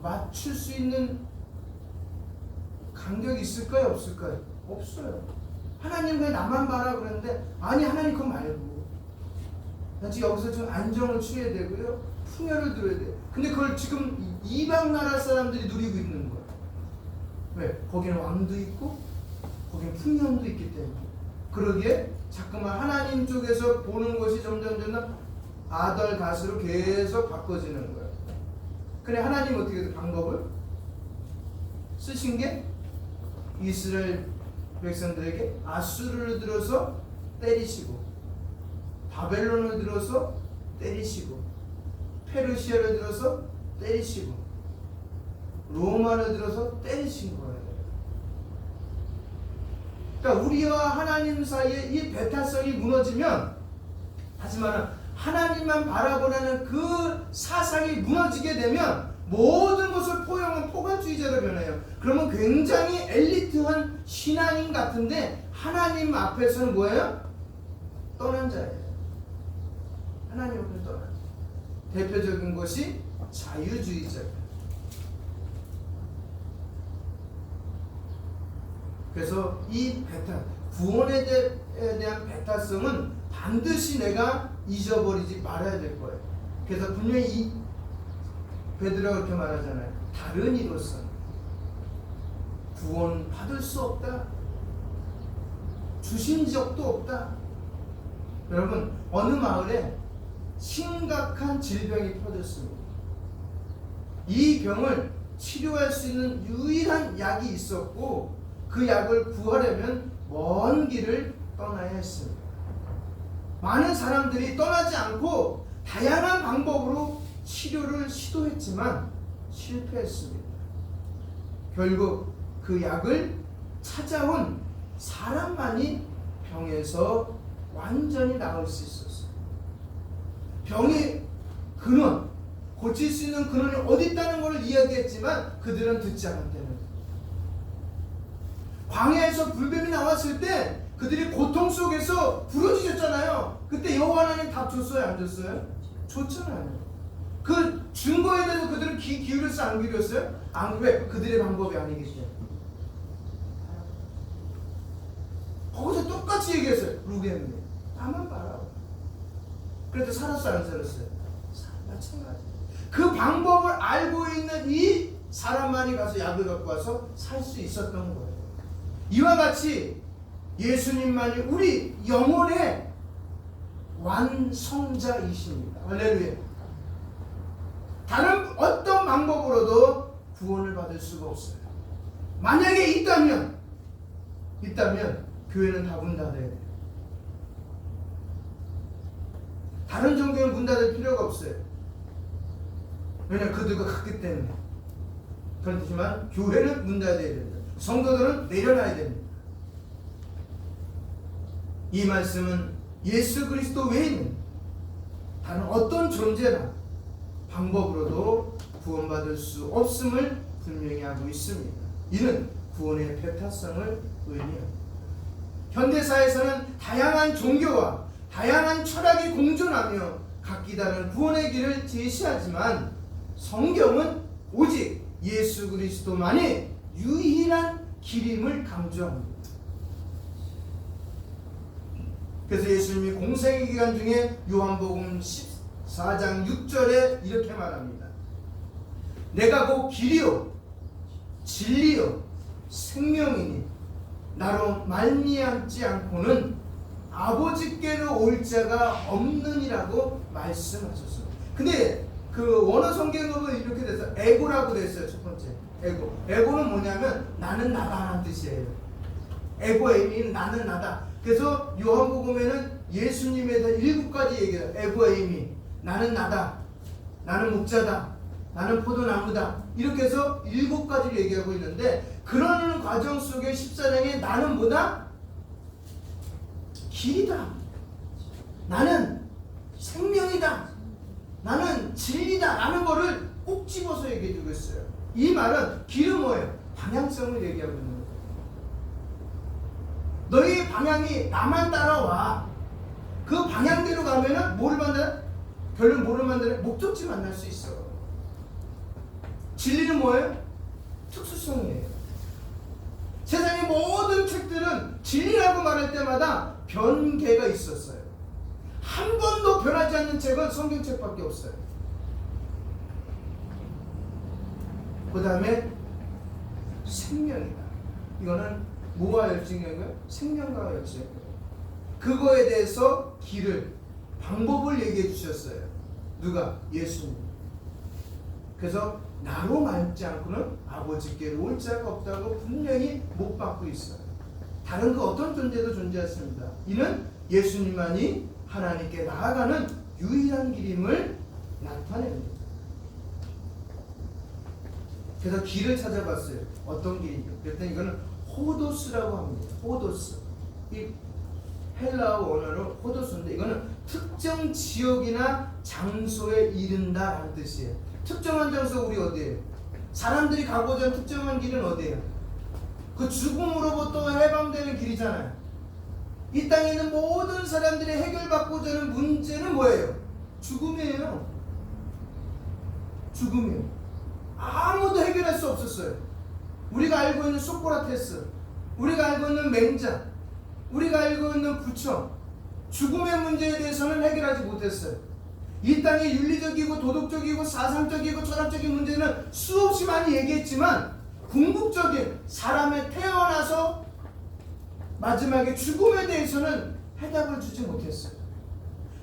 맞출 수 있는 간격이 있을까요? 없을까요? 없어요. 하나님 왜 나만 봐라 그러는데 아니 하나님 그거 말고 나 지금 여기서 좀 안정을 취해야 되고요. 풍요를 누려야 돼. 근데 그걸 지금 이방 나라 사람들이 누리고 있는 거예요. 왜? 거기는 왕도 있고 거기는 풍요함도 있기 때문에. 그러기에 자꾸만 하나님 쪽에서 보는 것이 점점 아덜가스로 계속 바꿔지는 거예요. 그래 하나님 어떻게 방법을 쓰신 게 이스라엘 백성들에게 아수르를 들어서 때리시고 바벨론을 들어서 때리시고 페르시아를 들어서 때리시고 로마를 들어서 때리신 거예요. 그러니까 우리와 하나님 사이에 이 배타성이 무너지면, 하지만 하나님만 바라보라는 그 사상이 무너지게 되면 모든 것을 포용한 포괄주의자가 변해요. 그러면 굉장히 엘리트한 신앙인 같은데 하나님 앞에서는 뭐예요? 떠난 자예요. 하나님 앞에서 떠난 자. 대표적인 것이 자유주의자예요. 그래서 이 구원에 대한 배타성은 반드시 내가 잊어버리지 말아야 될 거예요. 그래서 분명히 이 베드로가 그렇게 말하잖아요. 다른 이로서는 구원 받을 수 없다. 주신 적도 없다. 여러분, 어느 마을에 심각한 질병이 퍼졌습니다. 이 병을 치료할 수 있는 유일한 약이 있었고 그 약을 구하려면 먼 길을 떠나야 했습니다. 많은 사람들이 떠나지 않고 다양한 방법으로 치료를 시도했지만 실패했습니다. 결국 그 약을 찾아온 사람만이 병에서 완전히 나을 수 있었어요. 병의 근원, 고칠 수 있는 근원이 어디 있다는 것을 이야기했지만 그들은 듣지 않았다는 거예요. 광야에서 불뱀이 나왔을 때 그들이 고통 속에서 부르짖었잖아요. 그때 여호와 하나님 답 줬어요? 안 줬어요? 줬잖아요. 그 증거에 대해서 그들은 귀 기울였어요? 안 기울였어요? 안, 왜? 그들의 방법이 아니기 때문에. 거기서 똑같이 얘기했어요. 루겐님, 나만 봐라. 그래도 살았어요? 안 살았어요? 마찬가지. 그 방법을 알고 있는 이 사람만이 가서 약을 갖고 와서 살 수 있었던 거예요. 이와 같이 예수님만이 우리 영혼의 완성자이십니다. 할렐루야. 다른 어떤 어떤 방법으로도 구원을 받을 수가 없어요. 만약에 있다면 교회는 다 문 닫아야 돼요. 다른 종교는 문 닫을 필요가 없어요. 왜냐하면 그들과 같기 때문에. 그렇지만 교회는 문 닫아야 됩니다. 성도들은 내려놔야 됩니다. 이 말씀은 예수 그리스도 외에는 다른 어떤 존재나 방법으로도 구원받을 수 없음을 분명히 하고 있습니다. 이는 구원의 배타성을 의미합니다. 현대사에서는 다양한 종교와 다양한 철학이 공존하며 각기 다른 구원의 길을 제시하지만 성경은 오직 예수 그리스도만이 유일한 길임을 강조합니다. 그래서 예수님이 공생의 기간 중에 요한복음 14장 6절에 이렇게 말합니다. 내가 곧 길이요 진리요 생명이니 나로 말미암지 않고는 아버지께로 올 자가 없느니라고 말씀하셨어요. 근데 그 원어 성경으로 이렇게 돼서 에고라고 됐어요. 첫 번째 에고는 뭐냐면 나는 나다라는 뜻이에요. 에고의 의미는 나는 나다. 그래서 요한복음에는 예수님에 대한 7가지 얘기해요. 에고의 의미 나는 나다, 나는 목자다, 나는 포도나무다, 이렇게 해서 7가지를 얘기하고 있는데, 그러는 과정 속에 14장에 나는 뭐다? 길이다, 나는 생명이다, 나는 진리다 라는 거를 꼭 집어서 얘기해 주고 있어요. 이 말은 길은 뭐예요? 방향성을 얘기하고 있는 거예요. 너희 방향이 나만 따라와. 그 방향대로 가면은 뭐를 만나? 결론 뭐를 만드는? 목적지 만날 수 있어. 진리는 뭐예요? 특수성이에요. 세상의 모든 책들은 진리라고 말할 때마다 변개가 있었어요. 한 번도 변하지 않는 책은 성경책밖에 없어요. 그 다음에 생명이다. 이거는 뭐와 열정이고요? 생명과 열정. 그거에 대해서 길을, 방법을 얘기해 주셨어요. 누가? 예수님. 그래서 나로 말지 않고는 아버지께로 올 자가 없다고 분명히 못 받고 있어요. 다른 그 어떤 존재도 존재했습니다. 이는 예수님만이 하나님께 나아가는 유일한 길임을 나타냅니다. 그래서 길을 찾아봤어요. 어떤 길이죠? 그랬더니 이거는 호도스라고 합니다. 호도스. 이 헬라어 원어로 호도스인데 이거는 특정 지역이나 장소에 이른다라는 뜻이에요. 특정한 장소 우리 어디예요? 사람들이 가고자 하는 특정한 길은 어디예요? 그 죽음으로부터 해방되는 길이잖아요. 이 땅에 있는 모든 사람들이 해결받고자 하는 문제는 뭐예요? 죽음이에요. 죽음이에요. 아무도 해결할 수 없었어요. 우리가 알고 있는 소크라테스, 우리가 알고 있는 맹자, 우리가 알고 있는 부처, 죽음의 문제에 대해서는 해결하지 못했어요. 이 땅의 윤리적이고 도덕적이고 사상적이고 철학적인 문제는 수없이 많이 얘기했지만 궁극적인 사람의 태어나서 마지막에 죽음에 대해서는 해답을 주지 못했어요.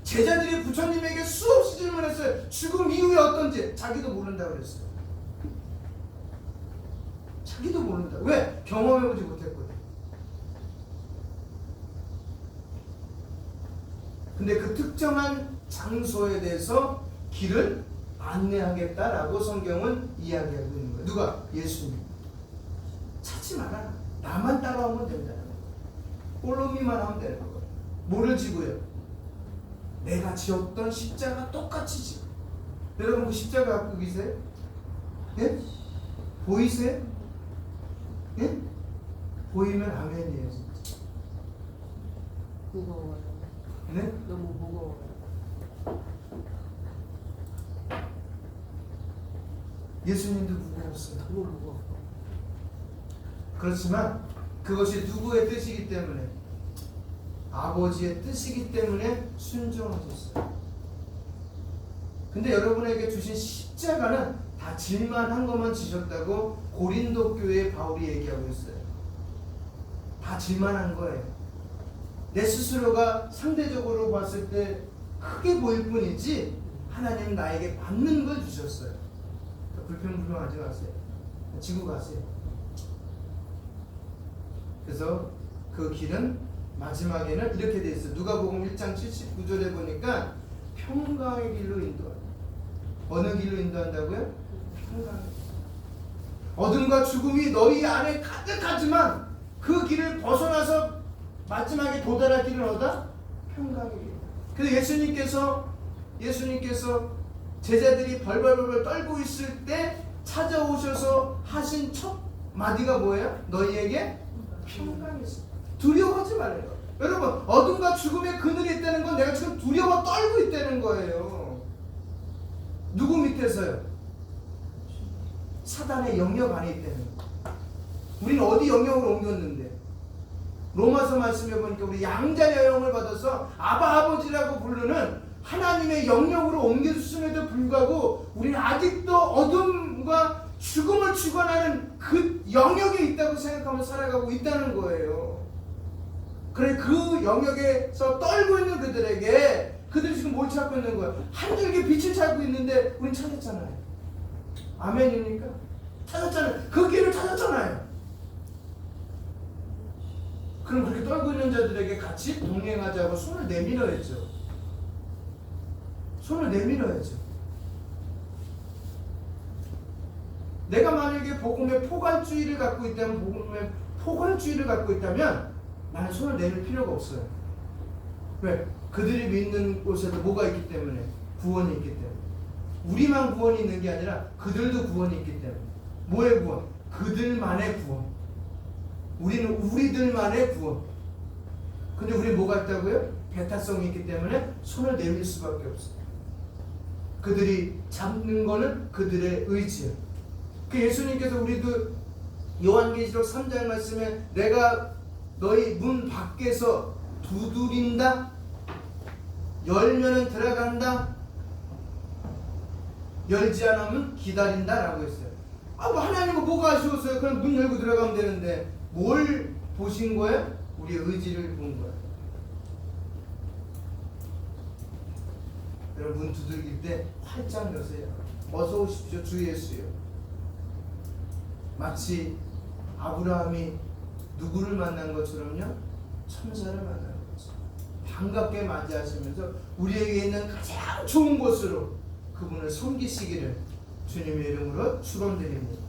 제자들이 부처님에게 수없이 질문했어요. 죽음 이후에 어떤지 자기도 모른다고 그랬어요. 자기도 모른다. 왜? 경험해보지 못했거든. 근데 그 특정한 장소에 대해서 길을 안내하겠다라고 성경은 이야기하고 있는 거예요. 누가? 예수님. 찾지 마라. 나만 따라오면 된다. 꼴로미만 하면 되는 거예요. 뭐를 지고요? 내가 지었던 십자가 똑같이 지고. 여러분 그 십자가 갖고 계세요? 예? 보이세요? 예? 보이면 아멘이에요. 진짜. 무거워요. 네? 너무 무거워요. 예수님도 무거웠어요. 너무 무거워. 그렇지만 그것이 누구의 뜻이기 때문에, 아버지의 뜻이기 때문에 순종하셨어요. 근데 여러분에게 주신 십자가는 다 질만한 것만 지셨다고 고린도 교회의 바울이 얘기하고 있어요. 다 질만한 거예요. 내 스스로가 상대적으로 봤을 때 크게 보일 뿐이지 하나님은 나에게 받는 걸 주셨어요. 불평불평하지 마세요. 지고 가세요. 그래서 그 길은 마지막에는 이렇게 돼 있어요. 누가복음 1장 79절에 보니까 평강의 길로 인도한다. 어느 길로 인도한다고요? 평강의 길. 어둠과 죽음이 너희 안에 가득하지만 그 길을 벗어나서 마지막에 도달할 길은 어디다? 평강의 길. 그래서 예수님께서 제자들이 벌벌벌 떨고 있을 때 찾아오셔서 하신 첫 마디가 뭐예요? 너희에게 평강이 있어. 두려워하지 말아요. 여러분, 어둠과 죽음의 그늘이 있다는 건 내가 지금 두려워 떨고 있다는 거예요. 누구 밑에서요? 사단의 영역 안에 있다는 거. 우리는 어디 영역으로 옮겼는데? 로마서 말씀해 보니까 우리 양자의 영을 받아서 아바 아버지라고 부르는 하나님의 영역으로 옮겨주심에도 불구하고 우리는 아직도 어둠과 죽음을 주관하는 그 영역에 있다고 생각하며 살아가고 있다는 거예요. 그래, 그 영역에서 떨고 있는 그들이 지금 뭘 찾고 있는 거예요? 한 줄기 빛을 찾고 있는데 우린 찾았잖아요. 아멘입니까? 찾았잖아요. 그 길을 찾았잖아요. 그럼 그렇게 떨고 있는 자들에게 같이 동행하자고 손을 내밀어야죠. 손을 내밀어야죠. 내가 만약에 복음의 포괄주의를 갖고 있다면 나는 손을 내밀 필요가 없어요. 왜? 그들이 믿는 곳에도 뭐가 있기 때문에? 구원이 있기 때문에. 우리만 구원이 있는 게 아니라 그들도 구원이 있기 때문에. 뭐의 구원? 그들만의 구원. 우리는 우리들만의 구원. 근데 우리 뭐가 있다고요? 배타성이 있기 때문에 손을 내밀 수밖에 없어요. 그들이 잡는 거는 그들의 의지예요. 그 예수님께서 우리도 요한계시록 3장 말씀에 내가 너희 문 밖에서 두드린다. 열면은 들어간다. 열지 않으면 기다린다 라고 했어요. 뭐 하나님은 뭐가 아쉬웠어요? 그냥 문 열고 들어가면 되는데 뭘 보신 거예요? 우리의 의지를 본 거예요. 여러분, 문 두들길 때 활짝 여세요. 어서 오십시오 주 예수요. 마치 아브라함이 누구를 만난 것처럼요, 천사를 만난 거죠. 반갑게 맞이하시면서 우리에게 있는 가장 좋은 곳으로 그분을 섬기시기를 주님의 이름으로 축원드립니다.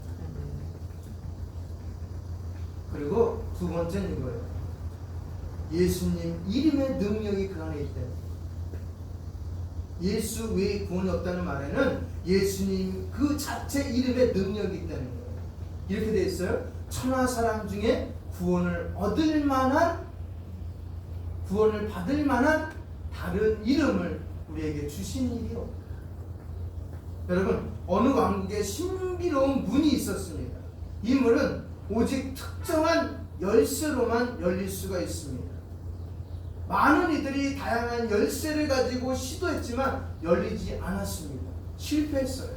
그리고 두 번째는 이거예요. 예수님 이름의 능력이 그 안에 있다. 예수 외에 구원이 없다는 말에는 예수님 그 자체 이름의 능력이 있다는 거예요. 이렇게 되어 있어요. 천하 사람 중에 구원을 받을 만한 다른 이름을 우리에게 주신 일이 없다. 여러분, 어느 왕국에 신비로운 문이 있었습니다. 이 문은 오직 특정한 열쇠로만 열릴 수가 있습니다. 많은 이들이 다양한 열쇠를 가지고 시도했지만 열리지 않았습니다. 실패했어요.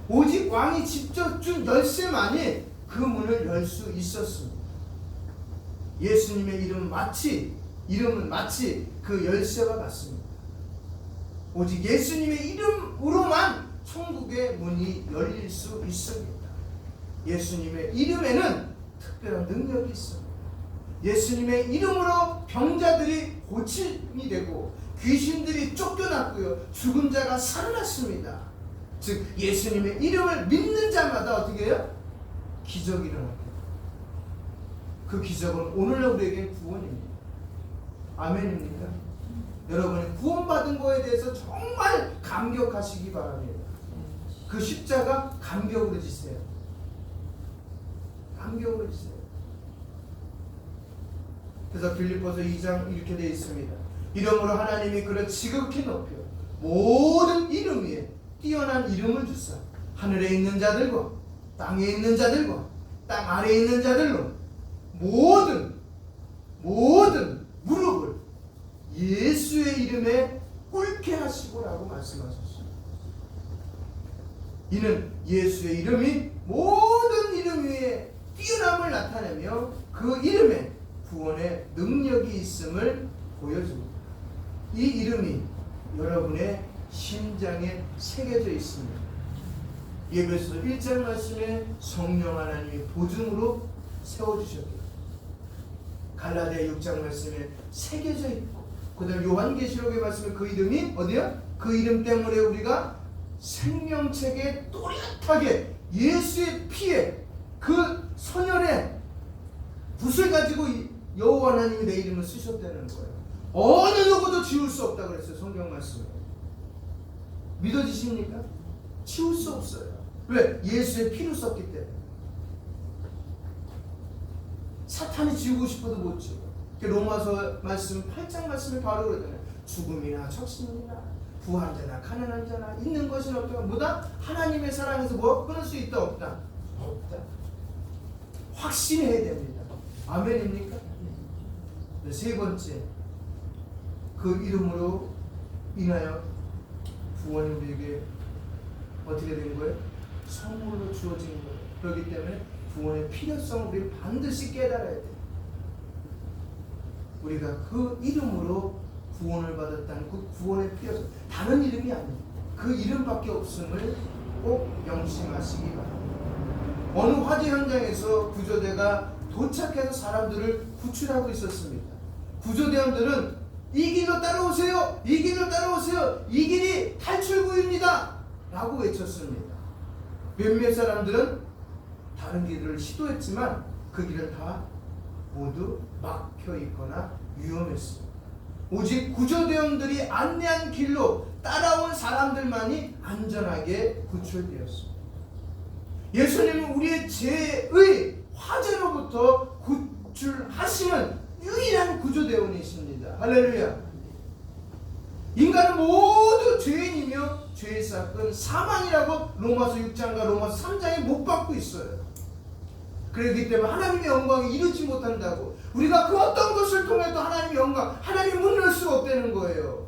오직 왕이 직접 준 열쇠만이 그 문을 열 수 있었습니다. 예수님의 이름은 마치 그 열쇠와 같습니다. 오직 예수님의 이름으로만 천국의 문이 열릴 수 있습니다. 예수님의 이름에는 특별한 능력이 있습니다. 예수님의 이름으로 병자들이 고침이 되고 귀신들이 쫓겨났고요, 죽은 자가 살아났습니다. 즉 예수님의 이름을 믿는 자마다 어떻게 해요? 기적이 일어납니다. 그 기적은 오늘날 우리에게 구원입니다. 아멘입니까? 여러분이 구원받은 거에 대해서 정말 감격하시기 바랍니다. 그 십자가 감격으로 지세요. 감격으로 지세요. 그래서 빌립보서 2장 이렇게 되어 있습니다. 이름으로 하나님이 그를 지극히 높여 모든 이름 위에 뛰어난 이름을 주사 하늘에 있는 자들과 땅에 있는 자들과 땅 아래에 있는 자들로 모든 무릎을 예수의 이름에 꿇게 하시고라고 말씀하셨습니다. 이는 예수의 이름이 모든 이름 위에 뛰어남을 나타내며 그 이름에 구원의 능력이 있음을 보여줍니다. 이 이름이 여러분의 심장에 새겨져 있습니다. 예배소 1장 말씀에 성령 하나님이 보증으로 세워주셨고, 갈라디아 6장 말씀에 새겨져 있고, 그 다음 요한계시록의 말씀에 그 이름이 어디야? 그 이름 때문에 우리가 생명책에 또렷하게 예수의 피에 그 선혈의 붓을 가지고 여호와 하나님이 내 이름을 쓰셨다는 거예요. 어느 누구도 지울 수 없다 그랬어요. 성경 말씀에. 믿어지십니까? 지울 수 없어요. 왜? 예수의 피를 썼기 때문에. 사탄이 지우고 싶어도 못 지워. 로마서 말씀 8장 말씀에 바로 그러잖아요. 죽음이나 적신이나 부한 자나 가난한 자나 있는 것은 없다. 뭐다? 하나님의 사랑에서 뭐 끊을 수 있다 없다? 없다. 확신해야 됩니다. 아멘입니까? 네, 세 번째, 그 이름으로 인하여 구원이 우리에게 어떻게 된 거예요? 선물로 주어진 거예요. 그렇기 때문에 구원의 필요성을 우리 반드시 깨달아야 돼요. 우리가 그 이름으로 구원을 받았다는 그 구원의 필요성, 다른 이름이 아니에요. 그 이름밖에 없음을 꼭 명심하시기 바랍니다. 어느 화재 현장에서 구조대가 도착해서 사람들을 구출하고 있었습니다. 구조대원들은 이 길로 따라오세요! 이 길로 따라오세요! 이 길이 탈출구입니다! 라고 외쳤습니다. 몇몇 사람들은 다른 길을 시도했지만 그 길은 다 모두 막혀 있거나 위험했습니다. 오직 구조대원들이 안내한 길로 따라온 사람들만이 안전하게 구출되었습니다. 예수님은 우리의 죄의 화재로부터 구출하시는 유일한 구조대원이십니다. 할렐루야. 인간은 모두 죄인이며 죄의 삭은 사망이라고 로마서 6장과 로마서 3장에 못 받고 있어요. 그렇기 때문에 하나님의 영광에 이르지 못한다고, 우리가 그 어떤 것을 통해도 하나님의 영광, 하나님의 문을 열 수가 없다는 거예요.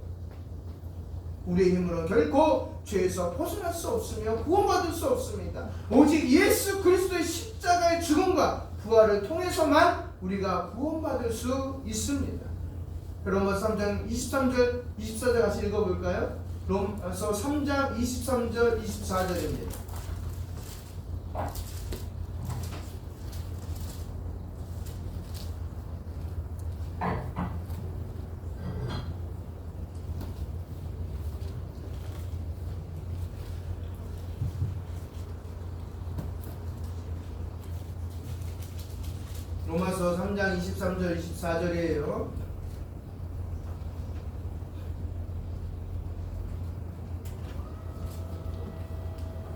우리의 힘으로는 결코 죄에서 벗어날 수 없으며 구원받을 수 없습니다. 오직 예수 그리스도의 십자가의 죽음과 부활을 통해서만 우리가 구원받을 수 있습니다. 로마서 3장 23절 24절 같이 읽어볼까요? 로마서 3장 23절 24절입니다. 로마서 3장 23절 24절이에요.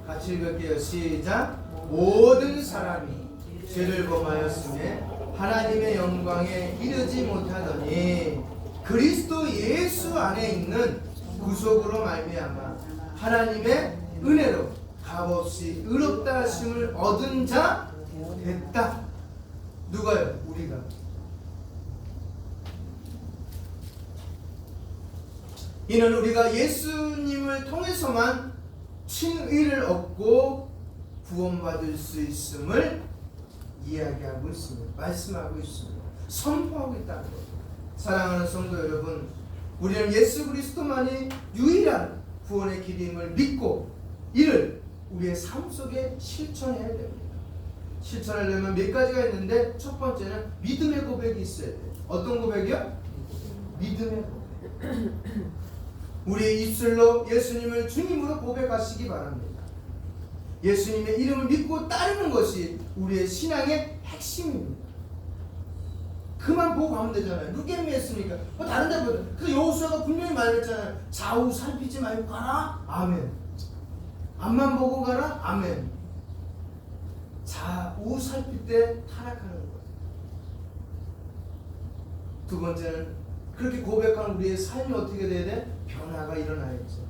같이 읽을게요. 시작. 모든 사람이 죄를 범하였음에 하나님의 영광에 이르지 못하더니 그리스도 예수 안에 있는 구속으로 말미암아 하나님의 은혜로 값없이 의롭다 하심을 얻은 자 됐다. 누가요? 우리가. 이는 우리가 예수님을 통해서만 칭의를 얻고 구원받을 수 있음을 이야기하고 있습니다. 말씀하고 있습니다. 선포하고 있다는 거예요. 사랑하는 성도 여러분, 우리는 예수 그리스도만이 유일한 구원의 길임을 믿고 이를 우리의 삶 속에 실천해야 됩니다. 실천하려면 몇 가지가 있는데, 첫 번째는 믿음의 고백이 있어야 돼요. 어떤 고백이요? 믿음의 고백. 우리의 입술로 예수님을 주님으로 고백하시기 바랍니다. 예수님의 이름을 믿고 따르는 것이 우리의 신앙의 핵심입니다. 그만 보고 가면 되잖아요. 누가 했습니까? 뭐 다른 데보다. 그 여호수아가 분명히 말했잖아요. 좌우 살피지 말고 가라. 아멘. 앞만 보고 가라. 아멘. 좌우 살필 때 타락하는 거예요. 두 번째는 그렇게 고백하는 우리의 삶이 어떻게 돼야 돼? 변화가 일어나야죠.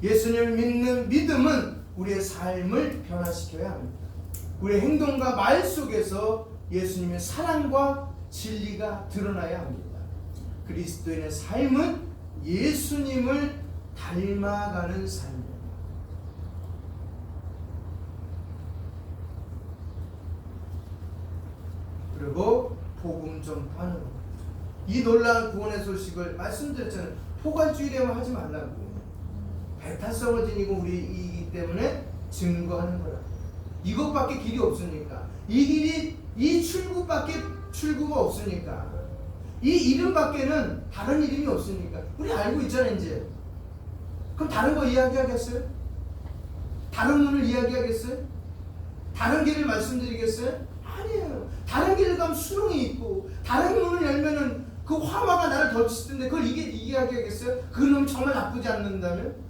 예수님을 믿는 믿음은 우리의 삶을 변화시켜야 합니다. 우리의 행동과 말 속에서 예수님의 사랑과 진리가 드러나야 합니다. 그리스도인의 삶은 예수님을 닮아가는 삶입니다. 그리고 복음 전파하는 것. 이 놀라운 구원의 소식을 말씀드렸잖아요. 포괄주의되면 하지 말라고. 배타성을 지니고 우리이기 때문에 증거하는 거라. 이것밖에 길이 없으니까. 이 길이 이 출구밖에 출구가 없으니까. 이 이름밖에는 다른 이름이 없으니까. 우리 알고 있잖아요 이제. 그럼 다른 거 이야기하겠어요? 다른 문을 이야기하겠어요? 다른 길을 말씀드리겠어요? 아니에요. 다른 길을 가면 수렁이 있고 다른 문을 열면은 그 화마가 나를 덮칠 텐데 그걸 이야기하겠어요? 그 놈 정말 나쁘지 않는다면?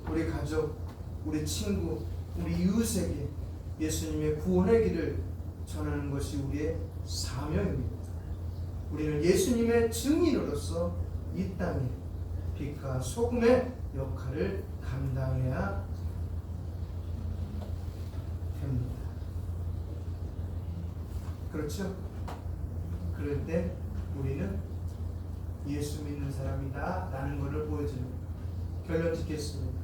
우리 가족, 우리 친구, 우리 이웃에게 예수님의 구원의 길을 전하는 것이 우리의 사명입니다. 우리는 예수님의 증인으로서 이 땅에 빛과 소금의 역할을 감당해야 됩니다. 그렇죠? 그럴 때 우리는 예수 믿는 사람이다 라는 것을 보여주는 결론 짓겠습니다.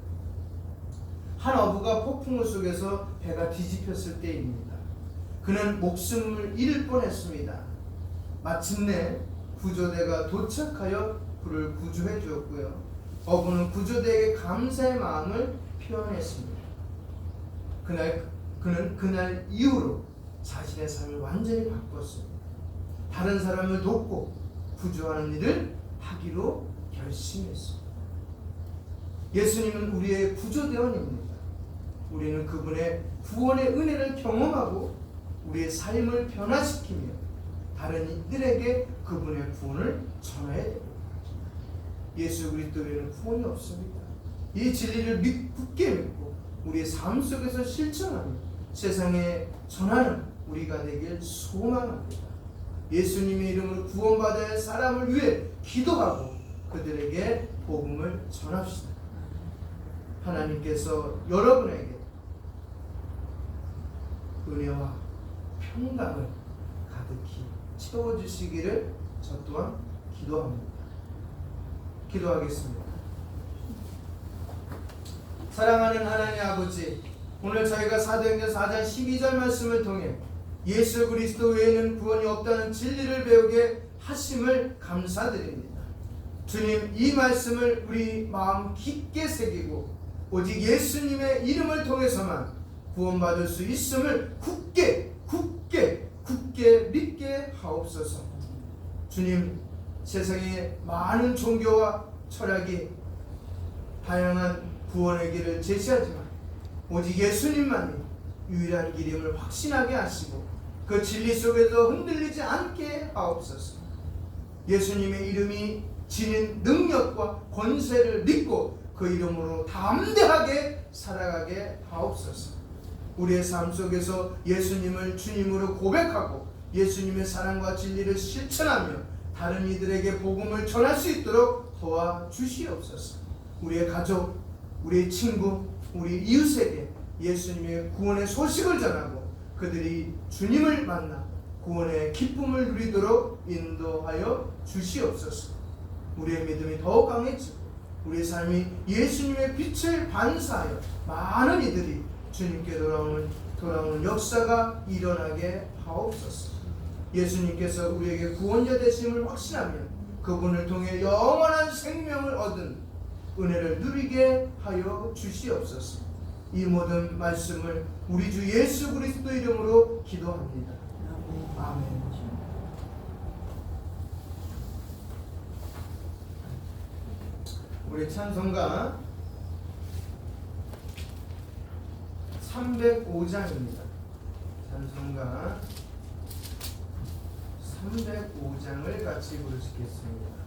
한 어부가 폭풍우 속에서 배가 뒤집혔을 때입니다. 그는 목숨을 잃을 뻔했습니다. 마침내 구조대가 도착하여 그를 구조해 주었고요. 어부는 구조대에게 감사의 마음을 표현했습니다. 그는 그날 이후로 자신의 삶을 완전히 바꿨습니다. 다른 사람을 돕고 구조하는 일을 하기로 결심했습니다. 예수님은 우리의 구조대원입니다. 우리는 그분의 구원의 은혜를 경험하고 우리의 삶을 변화시키며 다른 이들에게 그분의 구원을 전해야 됩니다. 예수 그리스도에는 구원이 없습니다. 이 진리를 굳게 믿고 우리의 삶 속에서 실천하며 세상에 전하는 우리가 되길 소망합니다. 예수님의 이름으로 구원받아야 할 사람을 위해 기도하고 그들에게 복음을 전합시다. 하나님께서 여러분에게 은혜와 평강을 가득히 채워주시기를 저 또한 기도합니다. 기도하겠습니다. 사랑하는 하나님 아버지, 오늘 저희가 사도행전 4장 12절 말씀을 통해 예수 그리스도 외에는 구원이 없다는 진리를 배우게 하심을 감사드립니다. 주님, 이 말씀을 우리 마음 깊게 새기고 오직 예수님의 이름을 통해서만 구원받을 수 있음을 굳게 믿게 하옵소서. 주님, 세상에 많은 종교와 철학이 다양한 구원의 길을 제시하지만 오직 예수님만이 유일한 길임을 확신하게 하시고 그 진리 속에서 흔들리지 않게 하옵소서. 예수님의 이름이 지닌 능력과 권세를 믿고 그 이름으로 담대하게 살아가게 하옵소서. 우리의 삶 속에서 예수님을 주님으로 고백하고 예수님의 사랑과 진리를 실천하며 다른 이들에게 복음을 전할 수 있도록 도와주시옵소서. 우리의 가족, 우리의 친구, 우리 이웃에게 예수님의 구원의 소식을 전하고 그들이 주님을 만나 구원의 기쁨을 누리도록 인도하여 주시옵소서. 우리의 믿음이 더욱 강해지고 우리의 삶이 예수님의 빛을 반사하여 많은 이들이 주님께 돌아오는 역사가 일어나게 하옵소서. 예수님께서 우리에게 구원자 되심을 확신하며 그분을 통해 영원한 생명을 얻은 은혜를 누리게 하여 주시옵소서. 이 모든 말씀을 우리 주 예수 그리스도 이름으로 기도합니다. 아멘. 우리 찬송가 305장입니다. 찬송가 305장을 같이 부르시겠습니다.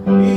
이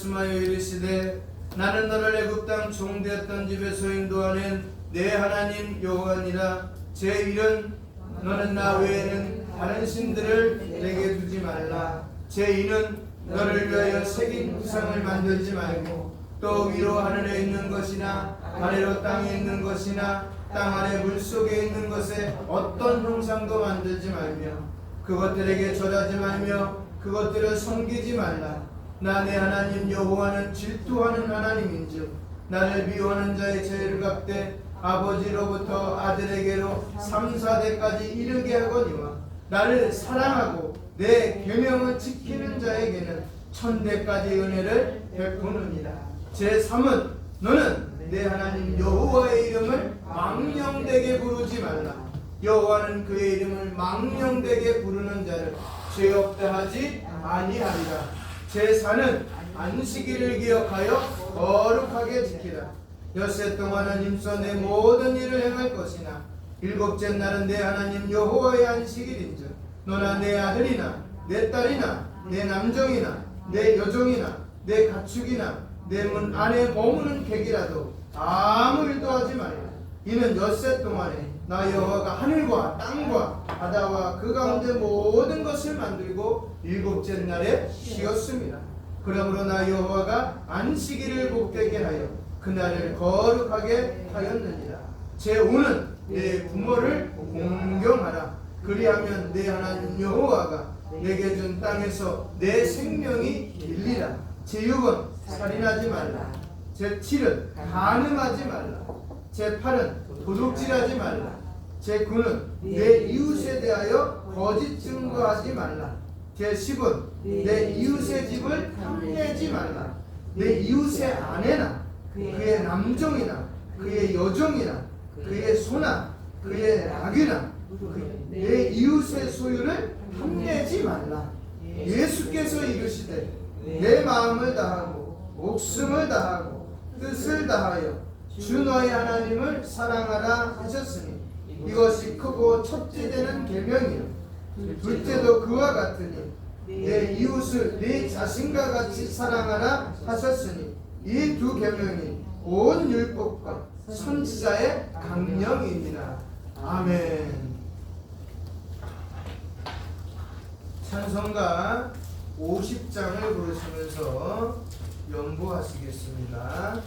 말씀하여 이르시되 나는 너를 애굽 땅 종되었던 집에서 인도하는 내 하나님 여호와니라. 제 일은 너는 나 외에는 다른 신들을 내게 두지 말라. 제 이는 너를 위하여 새긴 우상을 만들지 말고 또 위로 하늘에 있는 것이나 아래로 땅에 있는 것이나 땅 아래 물속에 있는 것에 어떤 형상도 만들지 말며 그것들에게 절하지 말며 그것들을 섬기지 말라. 나 내 하나님 여호와는 질투하는 하나님인즉 나를 미워하는 자의 죄를 갚되 아버지로부터 아들에게로 3, 4대까지 이르게 하거니와 나를 사랑하고 내 계명을 지키는 자에게는 1000대까지 은혜를 베푸느니라. 제3은 너는 내 하나님 여호와의 이름을 망령되게 부르지 말라. 여호와는 그의 이름을 망령되게 부르는 자를 죄 없다 하지 아니하리라. 제4는 안식일을 기억하여 거룩하게 지키라. 엿새 동안은 힘써 내 모든 일을 행할 것이나 일곱째 날은 내 하나님 여호와의 안식일인즉 너나 내 아들이나 내 딸이나 내 남종이나 내 여종이나 내 가축이나 내 문 안에 머무는 객이라도 아무 일도 하지 말라. 이는 엿새 동안에 나 여호와가 하늘과 땅과 바다와 그 가운데 모든 것을 만들고 일곱째 날에 쉬었습니다. 그러므로 나 여호와가 안식일을 복되게 하여 그날을 거룩하게 하였느니라. 제5는 내 부모를 공경하라. 그리하면 내 하나님 여호와가 내게 준 땅에서 내 생명이 길리라. 제6은 살인하지 말라. 제7은 간음하지 말라. 제8은 도둑질하지 말라. 제9는 내 이웃에 대하여 거짓 증거하지 말라. 제10은 내 이웃의 집을 탐내지 말라. 내 이웃의 아내나 그의 남종이나 그의 여종이나 그의 소나 그의 낙이나 내 이웃의 소유를 탐내지 말라. 예수께서 이르시되 내 마음을 다하고 목숨을 다하고 뜻을 다하여 주 너의 하나님을 사랑하라 하셨으니 이것이 크고 첫째 되는 계명이요 둘째도 그와 같으니 내 이웃을 네 자신과 같이 사랑하라 하셨으니 이 두 계명이 온 율법과 선지자의 강령이니라. 아멘. 찬송가 50장을 부르시면서 연보하시겠습니다.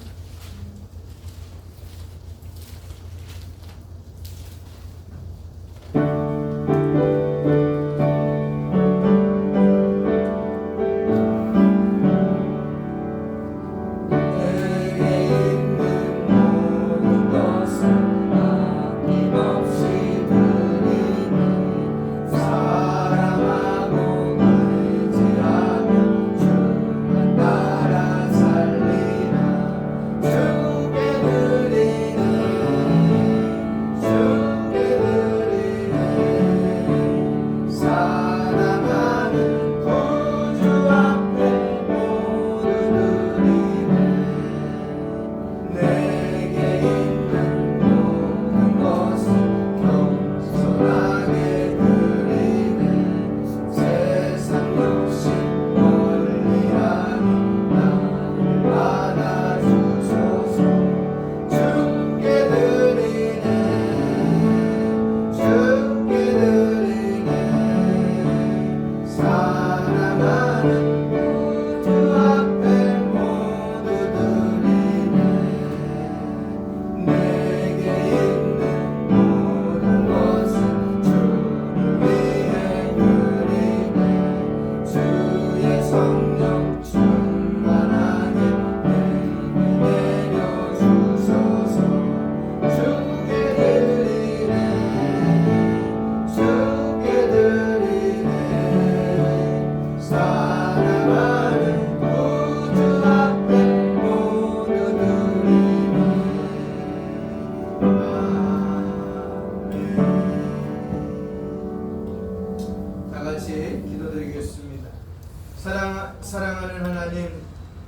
사랑하는 하나님,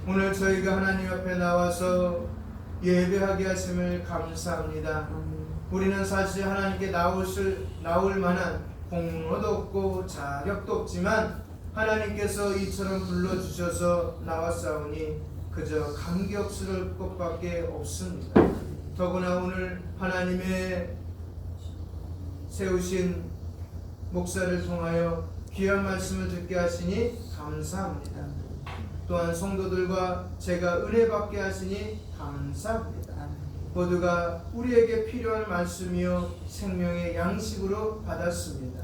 오늘 저희가 하나님 앞에 나와서 예배하게 하심을 감사합니다. 우리는 사실 하나님께 나올 만한 공로도 없고 자격도 없지만 하나님께서 이처럼 불러주셔서 나왔사오니 그저 감격스러울 것밖에 없습니다. 더구나 오늘 하나님의 세우신 목사를 통하여 귀한 말씀을 듣게 하시니 감사합니다. 또한 성도들과 제가 은혜 받게 하시니 감사합니다. 모두가 우리에게 필요한 말씀이요 생명의 양식으로 받았습니다.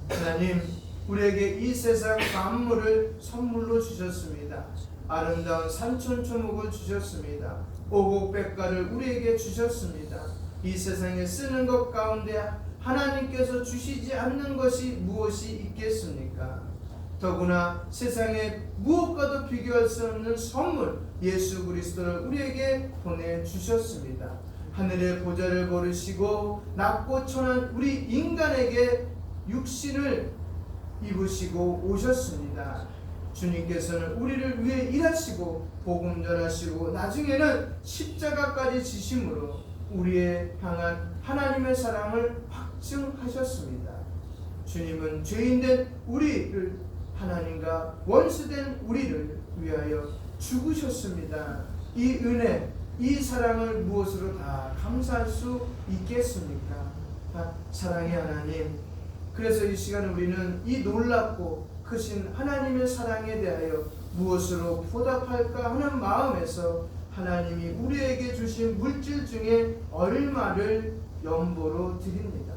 하나님, 우리에게 이 세상 만물을 선물로 주셨습니다. 아름다운 산천초목을 주셨습니다. 오곡백과를 우리에게 주셨습니다. 이 세상에 쓰는 것 가운데 하나님께서 주시지 않는 것이 무엇이 있겠습니까? 더구나 세상에 무엇과도 비교할 수 없는 선물 예수 그리스도를 우리에게 보내주셨습니다. 하늘의 보좌를 버리시고 낮고 천한 우리 인간에게 육신을 입으시고 오셨습니다. 주님께서는 우리를 위해 일하시고 복음 전하시고 나중에는 십자가까지 지심으로 우리에 향한 하나님의 사랑을 확증하셨습니다. 주님은 죄인된 우리를 하나님과 원수된 우리를 위하여 죽으셨습니다. 이 은혜, 이 사랑을 무엇으로 다 감사할 수 있겠습니까? 사랑의 하나님, 그래서 이 시간 우리는 이 놀랍고 크신 하나님의 사랑에 대하여 무엇으로 보답할까 하는 마음에서 하나님이 우리에게 주신 물질 중에 얼마를 연보로 드립니다.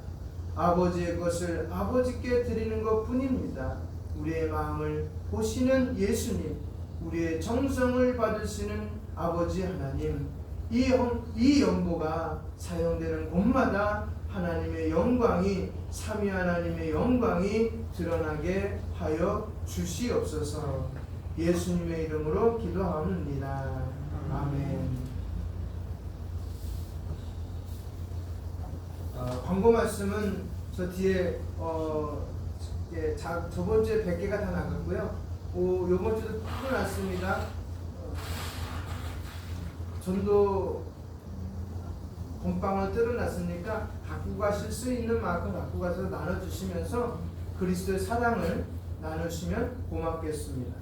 아버지의 것을 아버지께 드리는 것 뿐입니다. 우리의 마음을 보시는 예수님, 우리의 정성을 받으시는 아버지 하나님, 이 연보가 사용되는 곳마다 하나님의 영광이, 삼위 하나님의 영광이 드러나게 하여 주시옵소서. 예수님의 이름으로 기도합니다. 아멘. 광고 말씀은 저 뒤에 두 번째 100개가 다 나갔고요. 요번 주도 또 났습니다. 전도 본방을 뚫어놨으니까 갖고 가실 수 있는 만큼 갖고 가서 나눠주시면서 그리스도의 사랑을 나누시면 고맙겠습니다.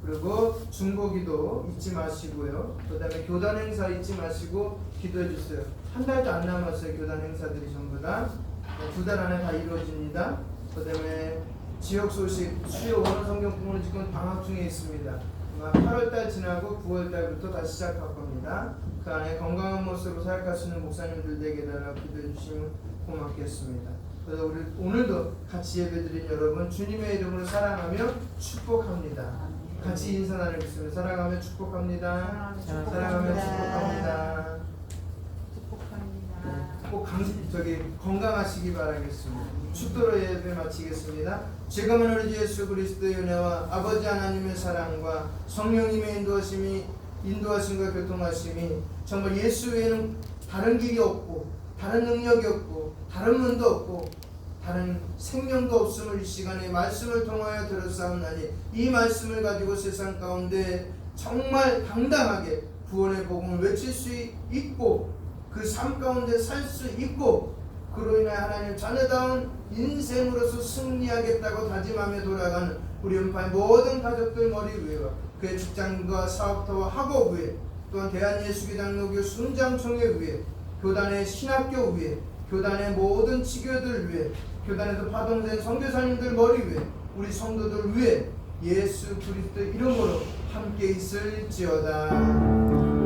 그리고 중보기도 잊지 마시고요. 그 다음에 교단 행사 잊지 마시고 기도해 주세요. 한 달도 안 남았어요. 교단 행사들이 전부 다. 2달 안에 다 이루어집니다. 그 다음에 지역 소식, 수요 원어 성경 공부는 지금 방학 중에 있습니다. 8월달 지나고 9월달부터 다시 시작할 겁니다. 그 안에 건강한 모습으로 사역하시는 목사님들 되게 달라고 기도해 주시면 고맙겠습니다. 그래서 우리 오늘도 같이 예배드린 여러분 주님의 이름으로 사랑하며 축복합니다. 같이 인사 나누겠습니다. 사랑하며 축복합니다. 사랑하며 축복합니다. 꼭 건강하시기 바라겠습니다. 축도로 예배 마치겠습니다. 지금은 우리 예수 그리스도의 은혜와 아버지 하나님의 사랑과 성령님의 인도하심과 교통하심이 정말 예수 외에는 다른 길이 없고 다른 능력이 없고 다른 문도 없고 다른 생명도 없음을 이 시간에 말씀을 통하여 들었사옵나니 이 말씀을 가지고 세상 가운데 정말 당당하게 구원의 복음을 외칠 수 있고 그 삶 가운데 살 수 있고 그로 인해 하나님 자녀다운 인생으로서 승리하겠다고 다짐하며 돌아가는 우리 은파의 모든 가족들 머리 위에와 그의 직장과 사업터와 학업 위에 또한 대한예수교장로교 순장총회 위에 교단의 신학교 위에 교단의 모든 지교들 위에 교단에서 파동된 선교사님들 머리 위에 우리 성도들 위에 예수 그리스도 이름으로 함께 있을지어다.